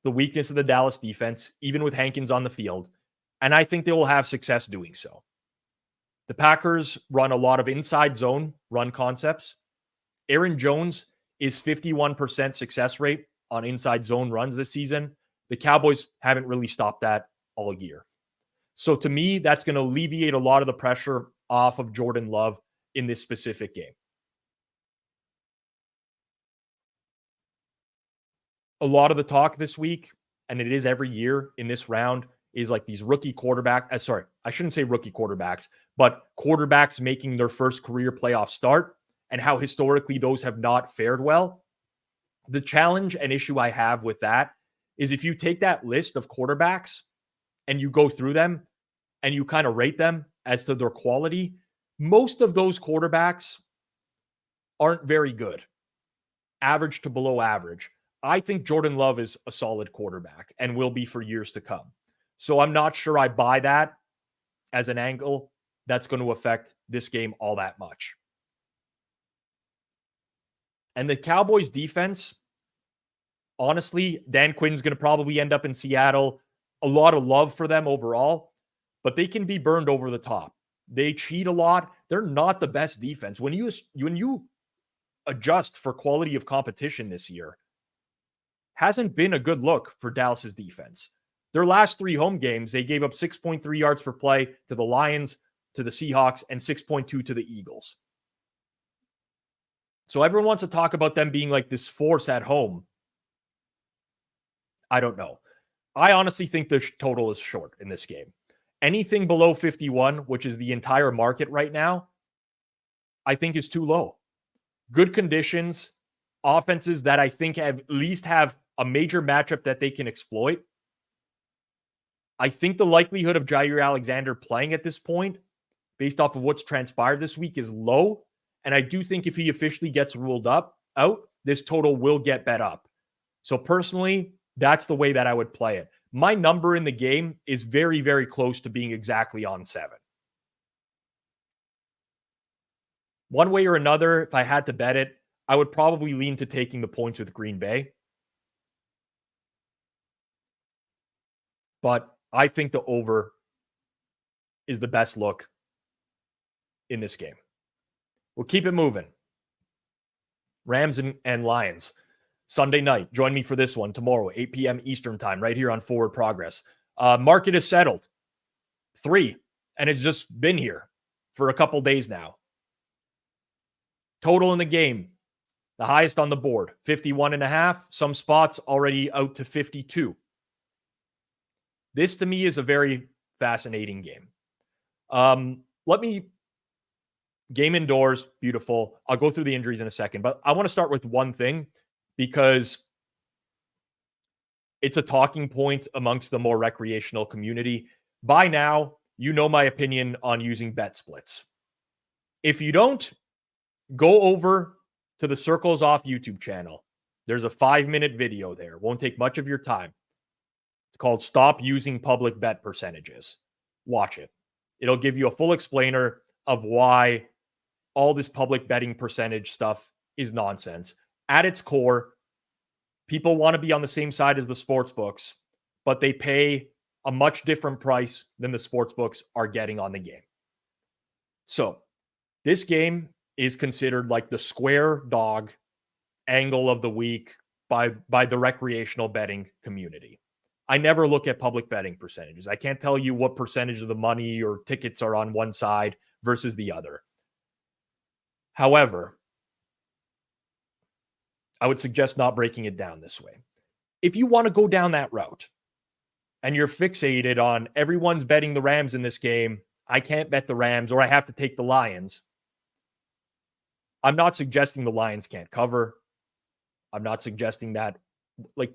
The weakness of the Dallas defense, even with Hankins on the field. And I think they will have success doing so. The Packers run a lot of inside zone run concepts. Aaron Jones is 51% success rate on inside zone runs this season. The Cowboys haven't really stopped that all year. So to me, that's going to alleviate a lot of the pressure off of Jordan Love in this specific game. A lot of the talk this week, and it is every year in this round, is like these rookie quarterbacks. Sorry, I shouldn't say rookie quarterbacks, but quarterbacks making their first career playoff start and how historically those have not fared well. The challenge and issue I have with that is if you take that list of quarterbacks and you go through them and you kind of rate them as to their quality, most of those quarterbacks aren't very good, average to below average. I think Jordan Love is a solid quarterback and will be for years to come. So I'm not sure I buy that as an angle that's going to affect this game all that much. And the Cowboys defense, honestly, Dan Quinn's going to probably end up in Seattle. A lot of love for them overall, but they can be burned over the top. They cheat a lot. They're not the best defense. When you adjust for quality of competition this year, hasn't been a good look for Dallas's defense. Their last 3 home games, they gave up 6.3 yards per play to the Lions, to the Seahawks, and 6.2 to the Eagles. So everyone wants to talk about them being like this force at home. I don't know. I honestly think the total is short in this game. Anything below 51, which is the entire market right now, I think is too low. Good conditions, offenses that I think at least have a major matchup that they can exploit. I think the likelihood of Jair Alexander playing at this point, based off of what's transpired this week, is low. And I do think if he officially gets ruled out, this total will get bet up. So personally, that's the way that I would play it. My number in the game is very, very close to being exactly on 7. One way or another, if I had to bet it, I would probably lean to taking the points with Green Bay. But I think the over is the best look in this game. We'll keep it moving. Rams and Lions. Sunday night. Join me for this one tomorrow, 8 p.m. Eastern time, right here on Forward Progress. Market is settled. 3. And it's just been here for a couple days now. Total in the game. The highest on the board, 51.5. Some spots already out to 52. This to me is a very fascinating game. Game indoors, beautiful. I'll go through the injuries in a second, but I want to start with one thing because it's a talking point amongst the more recreational community. By now, you know my opinion on using bet splits. If you don't, go over to the Circles Off YouTube channel. There's a 5-minute video there. Won't take much of your time. It's called Stop Using Public Bet Percentages. Watch it. It'll give you a full explainer of why all this public betting percentage stuff is nonsense. At its core, people want to be on the same side as the sports books, but they pay a much different price than the sports books are getting on the game. So this game is considered like the square dog angle of the week by the recreational betting community. I never look at public betting percentages. I can't tell you what percentage of the money or tickets are on one side versus the other. However, I would suggest not breaking it down this way. If you want to go down that route and you're fixated on everyone's betting the Rams in this game, I can't bet the Rams or I have to take the Lions. I'm not suggesting the Lions can't cover. I'm not suggesting that, like,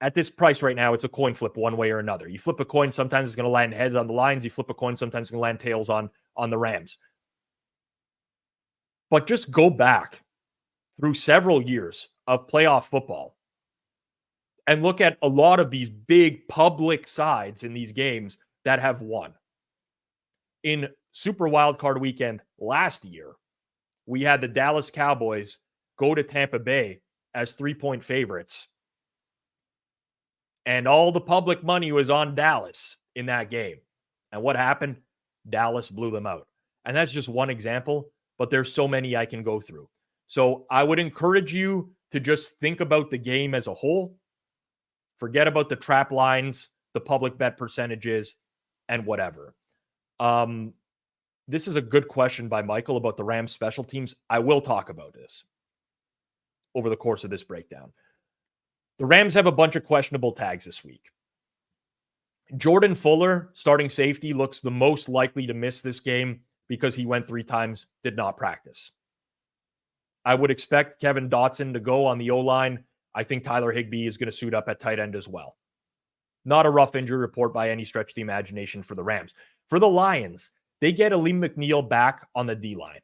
at this price right now, it's a coin flip one way or another. You flip a coin, sometimes it's going to land heads on the Lions. You flip a coin, sometimes it's going to land tails on the Rams. But just go back through several years of playoff football and look at a lot of these big public sides in these games that have won. In Super Wildcard Weekend last year, we had the Dallas Cowboys go to Tampa Bay as 3-point favorites. And all the public money was on Dallas in that game. And what happened? Dallas blew them out. And that's just one example, but there's so many I can go through. So I would encourage you to just think about the game as a whole. Forget about the trap lines, the public bet percentages, and whatever. This is a good question by Michael about the Rams special teams. I will talk about this over the course of this breakdown. The Rams have a bunch of questionable tags this week. Jordan Fuller, starting safety, looks the most likely to miss this game because he went 3 times, did not practice. I would expect Kevin Dotson to go on the O-line. I think Tyler Higbee is going to suit up at tight end as well. Not a rough injury report by any stretch of the imagination for the Rams. For the Lions, they get Aleem McNeil back on the D-line.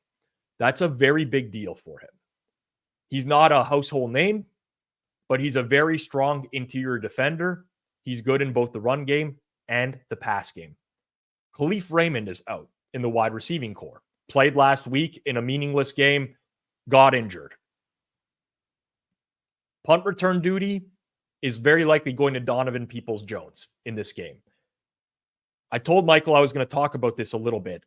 That's a very big deal for him. He's not a household name, but he's a very strong interior defender. He's good in both the run game and the pass game. Khalif Raymond is out in the wide receiving core. Played last week in a meaningless game, got injured. Punt return duty is very likely going to Donovan Peoples-Jones in this game. I told Michael I was going to talk about this a little bit.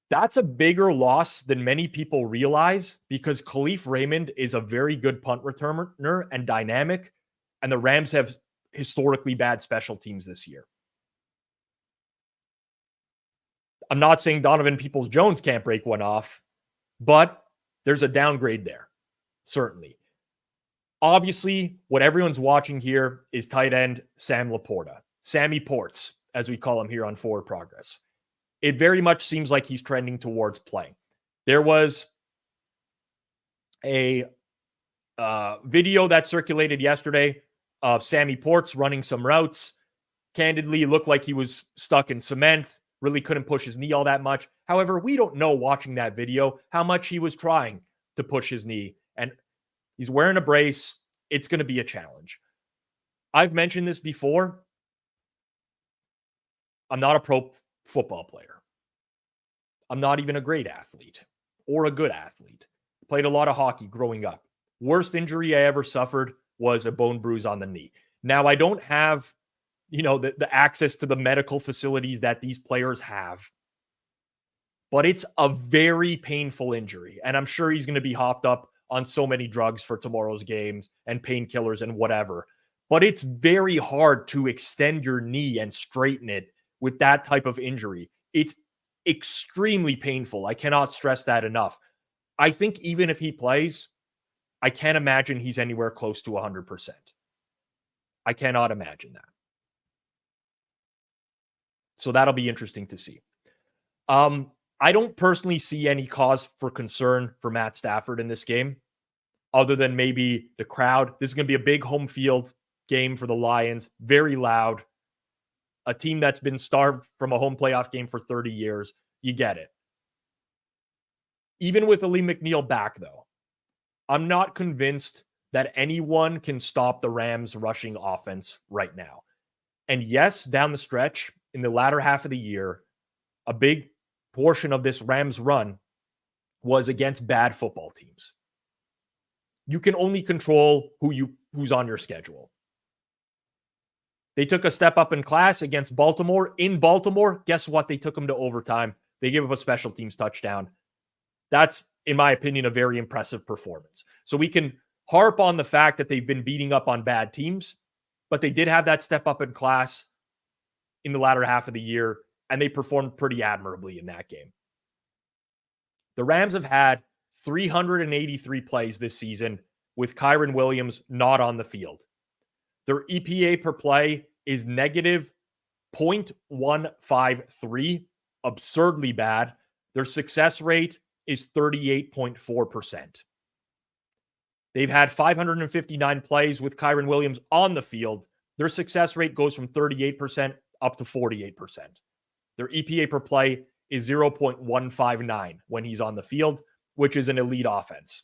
That's a bigger loss than many people realize because Khalif Raymond is a very good punt returner and dynamic, and the Rams have historically bad special teams this year. I'm not saying Donovan Peoples-Jones can't break one off, but there's a downgrade there, certainly. Obviously, what everyone's watching here is tight end Sam Laporta, Sammy Ports, as we call him here on Forward Progress. It very much seems like he's trending towards playing. There was a video that circulated yesterday of Sammy Ports running some routes. Candidly, it looked like he was stuck in cement, really couldn't push his knee all that much. However, we don't know watching that video how much he was trying to push his knee. And he's wearing a brace. It's going to be a challenge. I've mentioned this before. I'm not a pro football player. I'm not even a great athlete or a good athlete. Played a lot of hockey growing up. Worst injury I ever suffered was a bone bruise on the knee. Now, I don't have, the access to the medical facilities that these players have, but it's a very painful injury. And I'm sure he's going to be hopped up on so many drugs for tomorrow's games and painkillers and whatever. But it's very hard to extend your knee and straighten it with that type of injury. It's extremely painful. I cannot stress that enough. I think even if he plays, I can't imagine he's anywhere close to 100%. I cannot imagine that. So that'll be interesting to see. I don't personally see any cause for concern for Matt Stafford in this game, other than maybe the crowd. This is going to be a big home field game for the Lions, very loud. A team that's been starved from a home playoff game for 30 years. You get it. Even with Aleem McNeil back, though, I'm not convinced that anyone can stop the Rams' rushing offense right now. And yes, down the stretch, in the latter half of the year, a big portion of this Rams run was against bad football teams. You can only control who's on your schedule. They took a step up in class against Baltimore. In Baltimore, guess what? They took them to overtime. They gave up a special teams touchdown. That's, in my opinion, a very impressive performance. So we can harp on the fact that they've been beating up on bad teams, but they did have that step up in class in the latter half of the year, and they performed pretty admirably in that game. The Rams have had 383 plays this season with Kyren Williams not on the field. Their EPA per play is negative 0.153, absurdly bad. Their success rate is 38.4%. They've had 559 plays with Kyren Williams on the field. Their success rate goes from 38% up to 48%. Their EPA per play is 0.159 when he's on the field, which is an elite offense.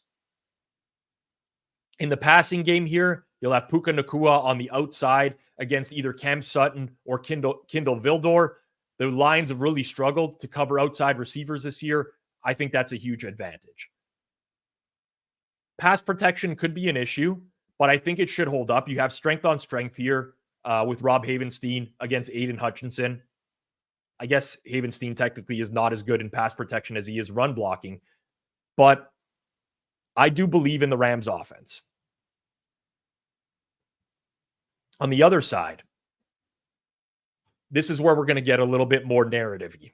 In the passing game here, you'll have Puka Nacua on the outside against either Cam Sutton or Kindle Vildor. The Lions have really struggled to cover outside receivers this year. I think that's a huge advantage. Pass protection could be an issue, but I think it should hold up. You have strength on strength here with Rob Havenstein against Aiden Hutchinson. I guess Havenstein technically is not as good in pass protection as he is run blocking, but I do believe in the Rams offense. On the other side, this is where we're going to get a little bit more narrative-y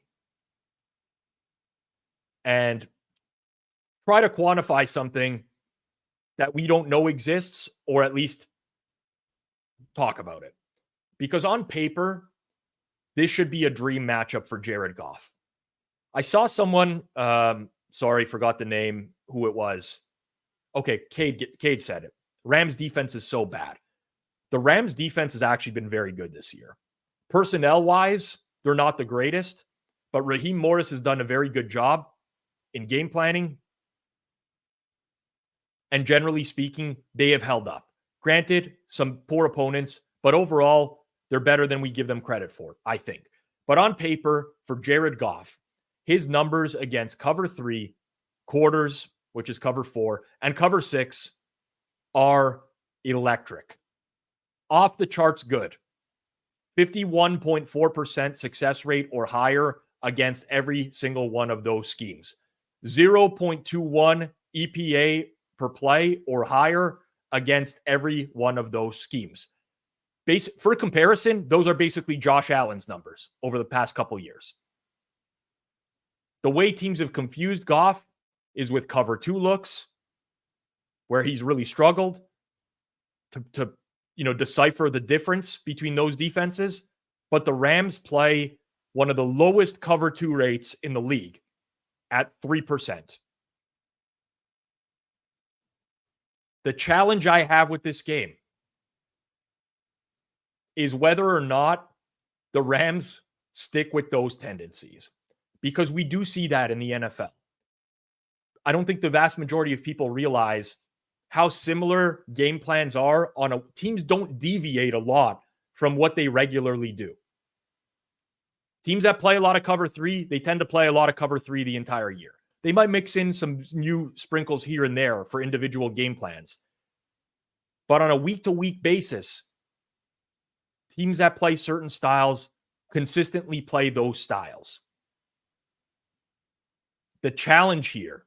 and try to quantify something that we don't know exists, or at least talk about it. Because on paper, this should be a dream matchup for Jared Goff. I saw someone, forgot the name, who it was. Okay, Cade said it. Rams defense is so bad. The Rams defense has actually been very good this year. Personnel-wise, they're not the greatest, but Raheem Morris has done a very good job in game planning. And generally speaking, they have held up. Granted, some poor opponents, but overall, they're better than we give them credit for, I think. But on paper, for Jared Goff, his numbers against cover 3, quarters, which is cover 4, and cover 6 are electric. Off the charts good. 51.4% success rate or higher against every single one of those schemes. 0.21 EPA per play or higher against every one of those schemes. For comparison, those are basically Josh Allen's numbers over the past couple years. The way teams have confused Goff is with cover 2 looks, where he's really struggled to decipher the difference between those defenses. But the Rams play one of the lowest cover 2 rates in the league at 3%. The challenge I have with this game is whether or not the Rams stick with those tendencies, because we do see that in the NFL. I don't think the vast majority of people realize how similar game plans are teams don't deviate a lot from what they regularly do. Teams that play a lot of cover 3, they tend to play a lot of cover 3 the entire year. They might mix in some new sprinkles here and there for individual game plans. But on a week-to-week basis, teams that play certain styles consistently play those styles. The challenge here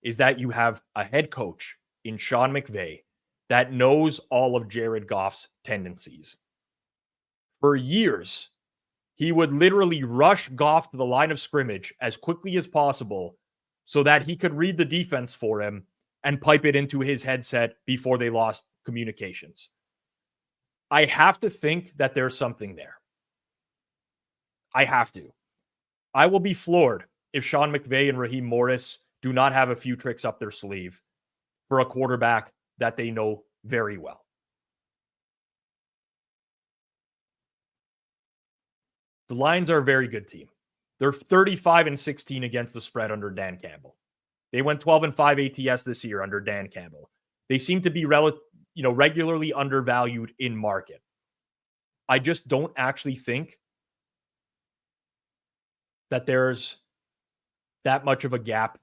is that you have a head coach in Sean McVay that knows all of Jared Goff's tendencies. For years, he would literally rush Goff to the line of scrimmage as quickly as possible so that he could read the defense for him and pipe it into his headset before they lost communications. I have to think that there's something there. I have to. I will be floored if Sean McVay and Raheem Morris do not have a few tricks up their sleeve for a quarterback that they know very well. The Lions are a very good team. They're 35-16 against the spread under Dan Campbell. They went 12-5 ATS this year under Dan Campbell. They seem to be regularly undervalued in market. I just don't actually think that there's that much of a gap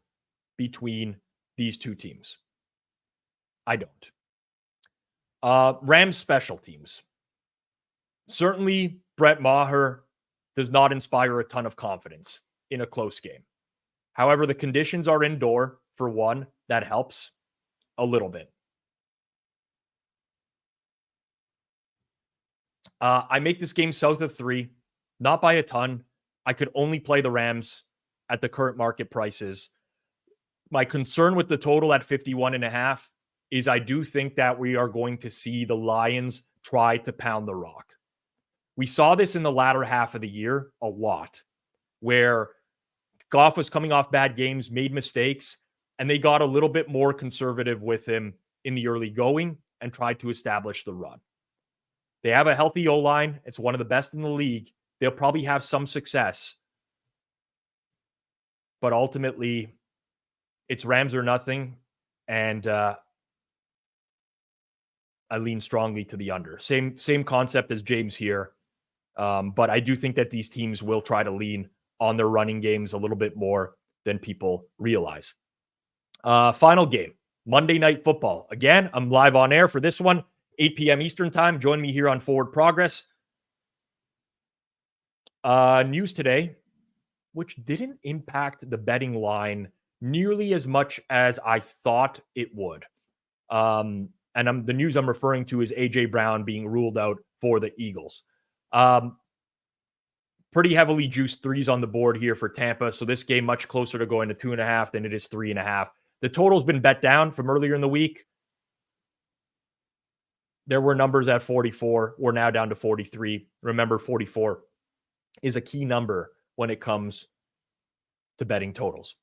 between these two teams. I don't. Rams special teams. Certainly, Brett Maher does not inspire a ton of confidence in a close game. However, the conditions are indoor, for one. That helps a little bit. I make this game south of 3, not by a ton. I could only play the Rams at the current market prices. My concern with the total at 51.5 is I do think that we are going to see the Lions try to pound the rock. We saw this in the latter half of the year a lot, where Goff was coming off bad games, made mistakes, and they got a little bit more conservative with him in the early going and tried to establish the run. They have a healthy O-line. It's one of the best in the league. They'll probably have some success. But ultimately, it's Rams or nothing. And I lean strongly to the under. Same concept as James here. But I do think that these teams will try to lean on their running games a little bit more than people realize. Final game, Monday Night Football. Again, I'm live on air for this one, 8 p.m. Eastern time. Join me here on Forward Progress. News today, which didn't impact the betting line nearly as much as I thought it would. The news I'm referring to is A.J. Brown being ruled out for the Eagles. Pretty heavily juiced threes on the board here for Tampa. So this game much closer to going to 2.5 than it is 3.5. The total's been bet down from earlier in the week. There were numbers at 44. We're now down to 43. Remember, 44 is a key number when it comes to betting totals.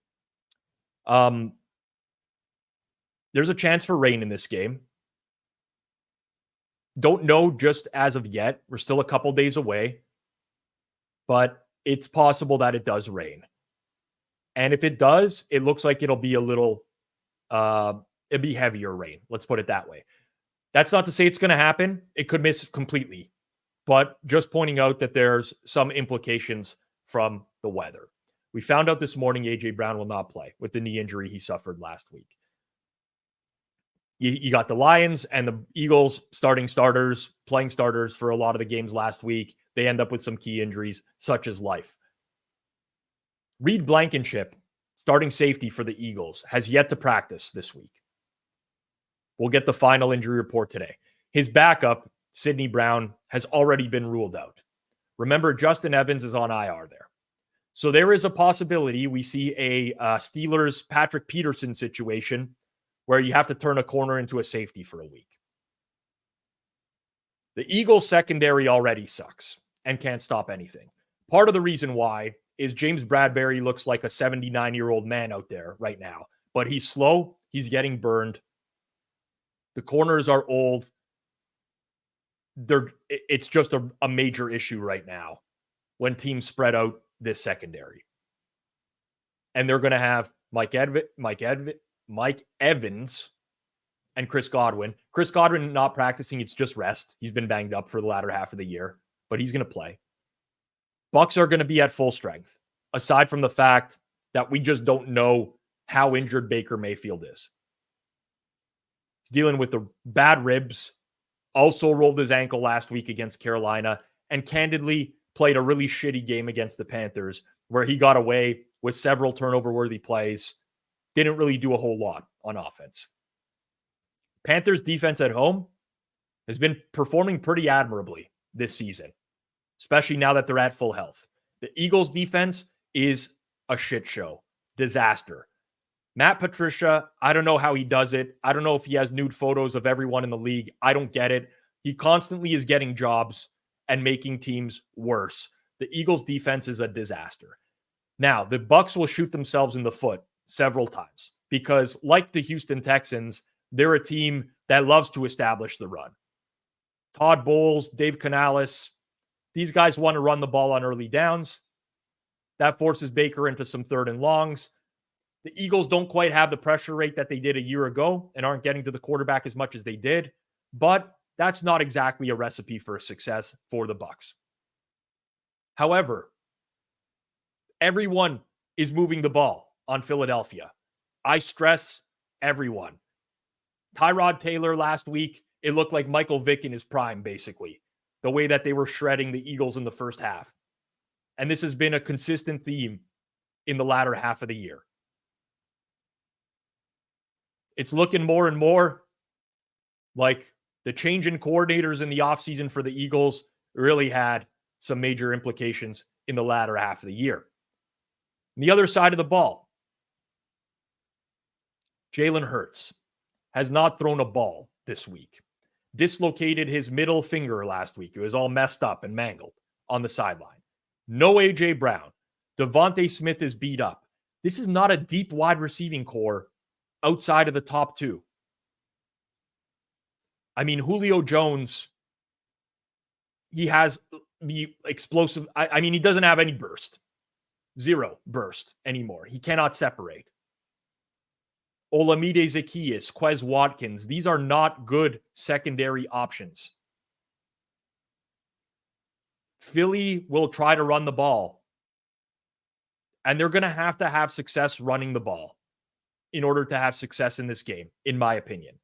There's a chance for rain in this game. Don't know just as of yet. We're still a couple days away. But it's possible that it does rain. And if it does, it looks like it'll be a little, it'll be heavier rain. Let's put it that way. That's not to say it's going to happen. It could miss completely. But just pointing out that there's some implications from the weather. We found out this morning A.J. Brown will not play with the knee injury he suffered last week. You got the Lions and the Eagles playing starters for a lot of the games last week. They end up with some key injuries, such as life. Reed Blankenship, starting safety for the Eagles, has yet to practice this week. We'll get the final injury report today. His backup, Sidney Brown, has already been ruled out. Remember, Justin Evans is on IR there. So there is a possibility we see a Steelers Patrick Peterson situation where you have to turn a corner into a safety for a week. The Eagles secondary already sucks and can't stop anything. Part of the reason why is James Bradbury looks like a 79-year-old man out there right now, but he's slow. He's getting burned. The corners are old. It's just a major issue right now when teams spread out this secondary. And they're going to have Mike Evans and Chris Godwin. Chris Godwin not practicing, it's just rest. He's been banged up for the latter half of the year, but he's going to play. Bucs are going to be at full strength, aside from the fact that we just don't know how injured Baker Mayfield is. He's dealing with the bad ribs, also rolled his ankle last week against Carolina, and candidly played a really shitty game against the Panthers, where he got away with several turnover-worthy plays. Didn't really do a whole lot on offense. Panthers defense at home has been performing pretty admirably this season, especially now that they're at full health. The Eagles defense is a shit show. Disaster. Matt Patricia, I don't know how he does it. I don't know if he has nude photos of everyone in the league. I don't get it. He constantly is getting jobs and making teams worse. The Eagles defense is a disaster. Now, the Bucs will shoot themselves in the foot several times because, like the Houston Texans, they're a team that loves to establish the run. Todd Bowles, Dave Canales, these guys want to run the ball on early downs. That forces Baker into some third and longs. The Eagles don't quite have the pressure rate that they did a year ago and aren't getting to the quarterback as much as they did, but that's not exactly a recipe for success for the Bucs. However, everyone is moving the ball on Philadelphia. I stress everyone. Tyrod Taylor last week, it looked like Michael Vick in his prime, basically, the way that they were shredding the Eagles in the first half. And this has been a consistent theme in the latter half of the year. It's looking more and more like the change in coordinators in the offseason for the Eagles really had some major implications in the latter half of the year. On the other side of the ball, Jalen Hurts has not thrown a ball this week. Dislocated his middle finger last week. It was all messed up and mangled on the sideline. No A.J. Brown. Devontae Smith is beat up. This is not a deep wide receiving core outside of the top two. I mean, Julio Jones, he has the explosive. I mean, he doesn't have any burst. Zero burst anymore. He cannot separate. Olamide Zaccheaus, Quez Watkins, these are not good secondary options. Philly will try to run the ball, and they're going to have success running the ball in order to have success in this game, in my opinion.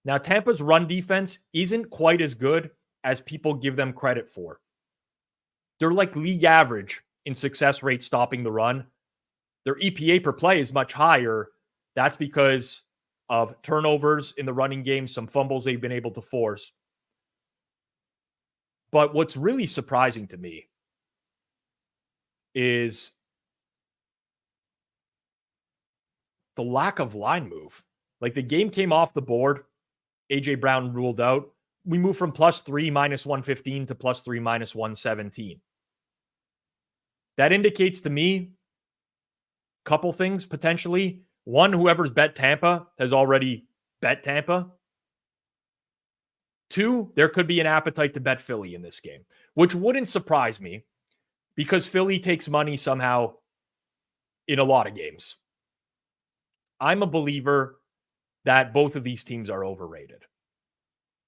Now, Tampa's run defense isn't quite as good as people give them credit for. They're like league average in success rate stopping the run. Their EPA per play is much higher. That's because of turnovers in the running game, some fumbles they've been able to force. But what's really surprising to me is the lack of line move. Like, the game came off the board. A.J. Brown ruled out. We moved from +3 -115 to +3 -117. That indicates to me a couple things potentially. One, whoever's bet Tampa has already bet Tampa. Two, there could be an appetite to bet Philly in this game, which wouldn't surprise me because Philly takes money somehow in a lot of games. I'm a believer that both of these teams are overrated.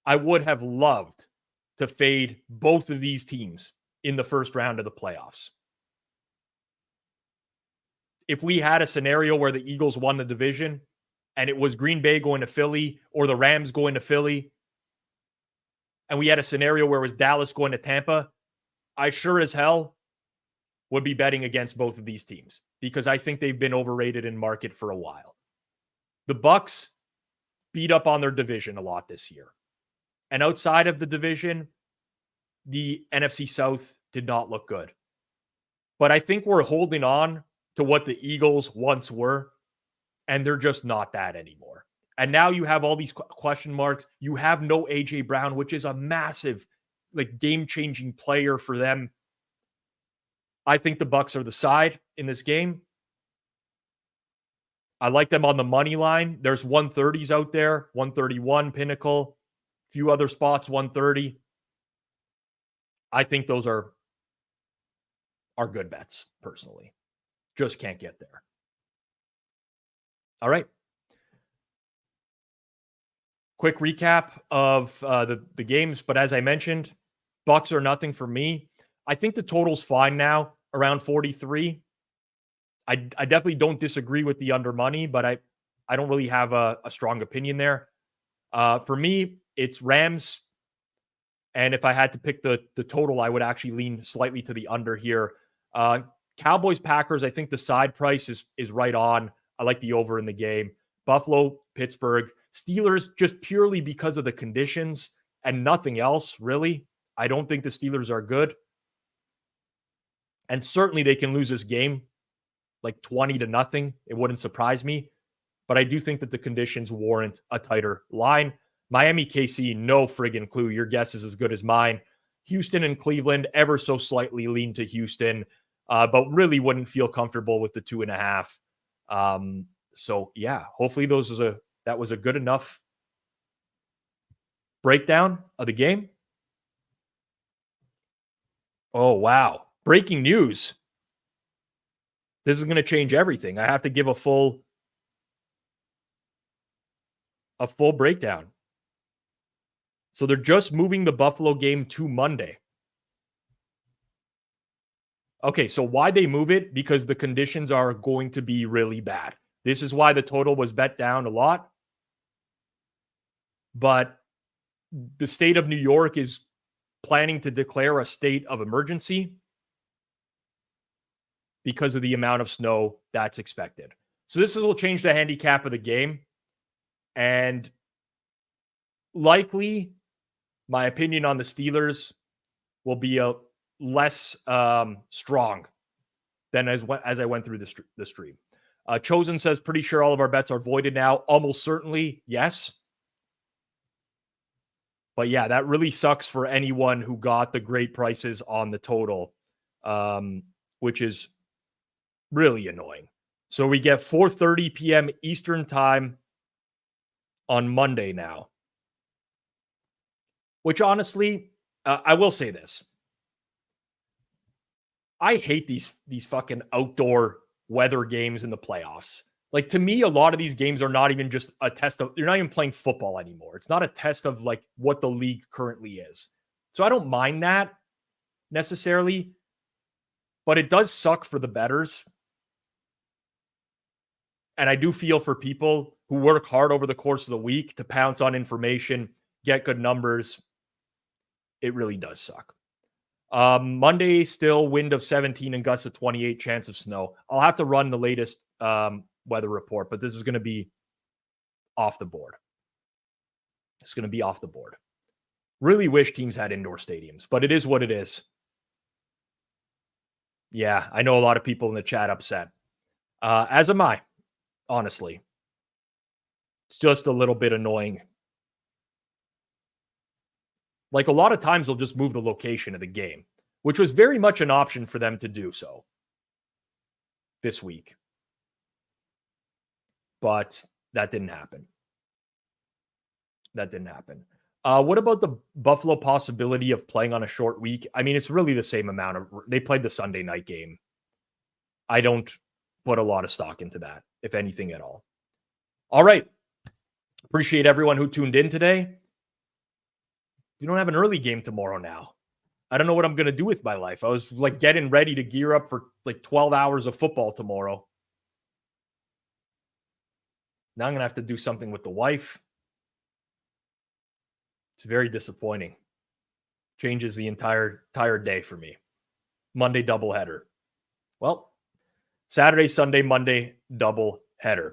I would have loved to fade both of these teams in the first round of the playoffs. If we had a scenario where the Eagles won the division and it was Green Bay going to Philly or the Rams going to Philly, and we had a scenario where it was Dallas going to Tampa, I sure as hell would be betting against both of these teams because I think they've been overrated in market for a while. The Bucs beat up on their division a lot this year. And outside of the division, the NFC South did not look good. But I think we're holding on to what the Eagles once were, and they're just not that anymore. And now you have all these question marks. You have no A.J. Brown, which is a massive, like, game-changing player for them. I think the Bucs are the side in this game. I like them on the money line. There's 130s out there, 131, Pinnacle, a few other spots, 130. I think those are good bets, personally. Just can't get there. All right. Quick recap of the games, but as I mentioned, Bucs are nothing for me. I think the total's fine now, around 43. I definitely don't disagree with the under money, but I don't really have a strong opinion there. For me, it's Rams. And if I had to pick the total, I would actually lean slightly to the under here. Cowboys, Packers, I think the side price is right on. I like the over in the game. Buffalo, Pittsburgh, Steelers, just purely because of the conditions and nothing else, really. I don't think the Steelers are good. And certainly they can lose this game like 20-0. It wouldn't surprise me. But I do think that the conditions warrant a tighter line. Miami, KC, no friggin' clue. Your guess is as good as mine. Houston and Cleveland, ever so slightly lean to Houston, but really wouldn't feel comfortable with the 2.5. So yeah, hopefully that was a good enough breakdown of the game. Oh, wow. Breaking news. This is going to change everything. I have to give a full breakdown. So they're just moving the Buffalo game to Monday. Okay, so why they move it? Because the conditions are going to be really bad. This is why the total was bet down a lot. But the state of New York is planning to declare a state of emergency because of the amount of snow that's expected. So this will change the handicap of the game. And likely my opinion on the Steelers will be a less strong than as I went through the stream. Chosen says, pretty sure all of our bets are voided now. Almost certainly, yes. But yeah, that really sucks for anyone who got the great prices on the total, which is really annoying. So we get 4:30 p.m. Eastern time on Monday now. Which honestly, I will say this. I hate these fucking outdoor weather games in the playoffs. Like, to me, a lot of these games are not even just a test of, you're not even playing football anymore. It's not a test of like what the league currently is. So I don't mind that necessarily, but it does suck for the bettors. And I do feel for people who work hard over the course of the week to pounce on information, get good numbers. It really does suck. Monday, still wind of 17 and gusts of 28, chance of snow. I'll have to run the latest weather report, but this is going to be off the board. It's going to be off the board. Really wish teams had indoor stadiums, but it is what it is. Yeah, I know a lot of people in the chat upset. As am I, honestly. It's just a little bit annoying. Like, a lot of times they'll just move the location of the game, which was very much an option for them to do so this week. But that didn't happen. What about the Buffalo possibility of playing on a short week? I mean, it's really the same amount they played the Sunday night game. I don't put a lot of stock into that, if anything at all. All right. Appreciate everyone who tuned in today. You don't have an early game tomorrow now. I don't know what I'm going to do with my life. I was like getting ready to gear up for like 12 hours of football tomorrow. Now I'm going to have to do something with the wife. It's very disappointing. Changes the entire day for me. Monday doubleheader. Well, Saturday, Sunday, Monday doubleheader.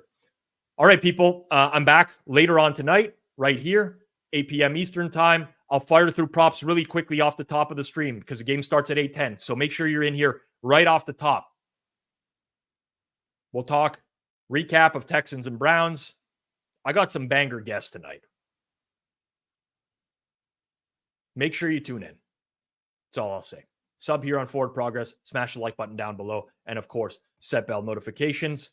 All right, people. I'm back later on tonight, right here, 8 p.m. Eastern time. I'll fire through props really quickly off the top of the stream because the game starts at 8:10. So make sure you're in here right off the top. We'll talk recap of Texans and Browns. I got some banger guests tonight. Make sure you tune in. That's all I'll say. Sub here on Forward Progress. Smash the like button down below. And of course, set bell notifications.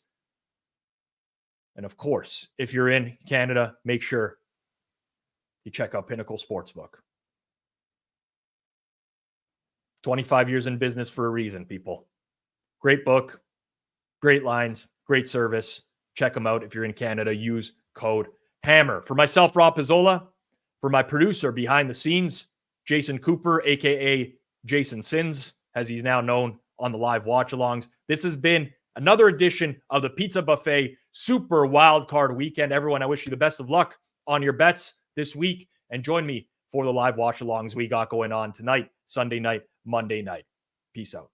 And of course, if you're in Canada, make sure you check out Pinnacle Sportsbook. 25 years in business for a reason, people. Great book, great lines, great service. Check them out if you're in Canada. Use code HAMMER. For myself, Rob Pizzola, for my producer behind the scenes, Jason Cooper, a.k.a. Jason Sins, as he's now known on the live watch-alongs. This has been another edition of the Pizza Buffet Super Wildcard Weekend. Everyone, I wish you the best of luck on your bets this week, and join me for the live watch-alongs we got going on tonight, Sunday night, Monday night. Peace out.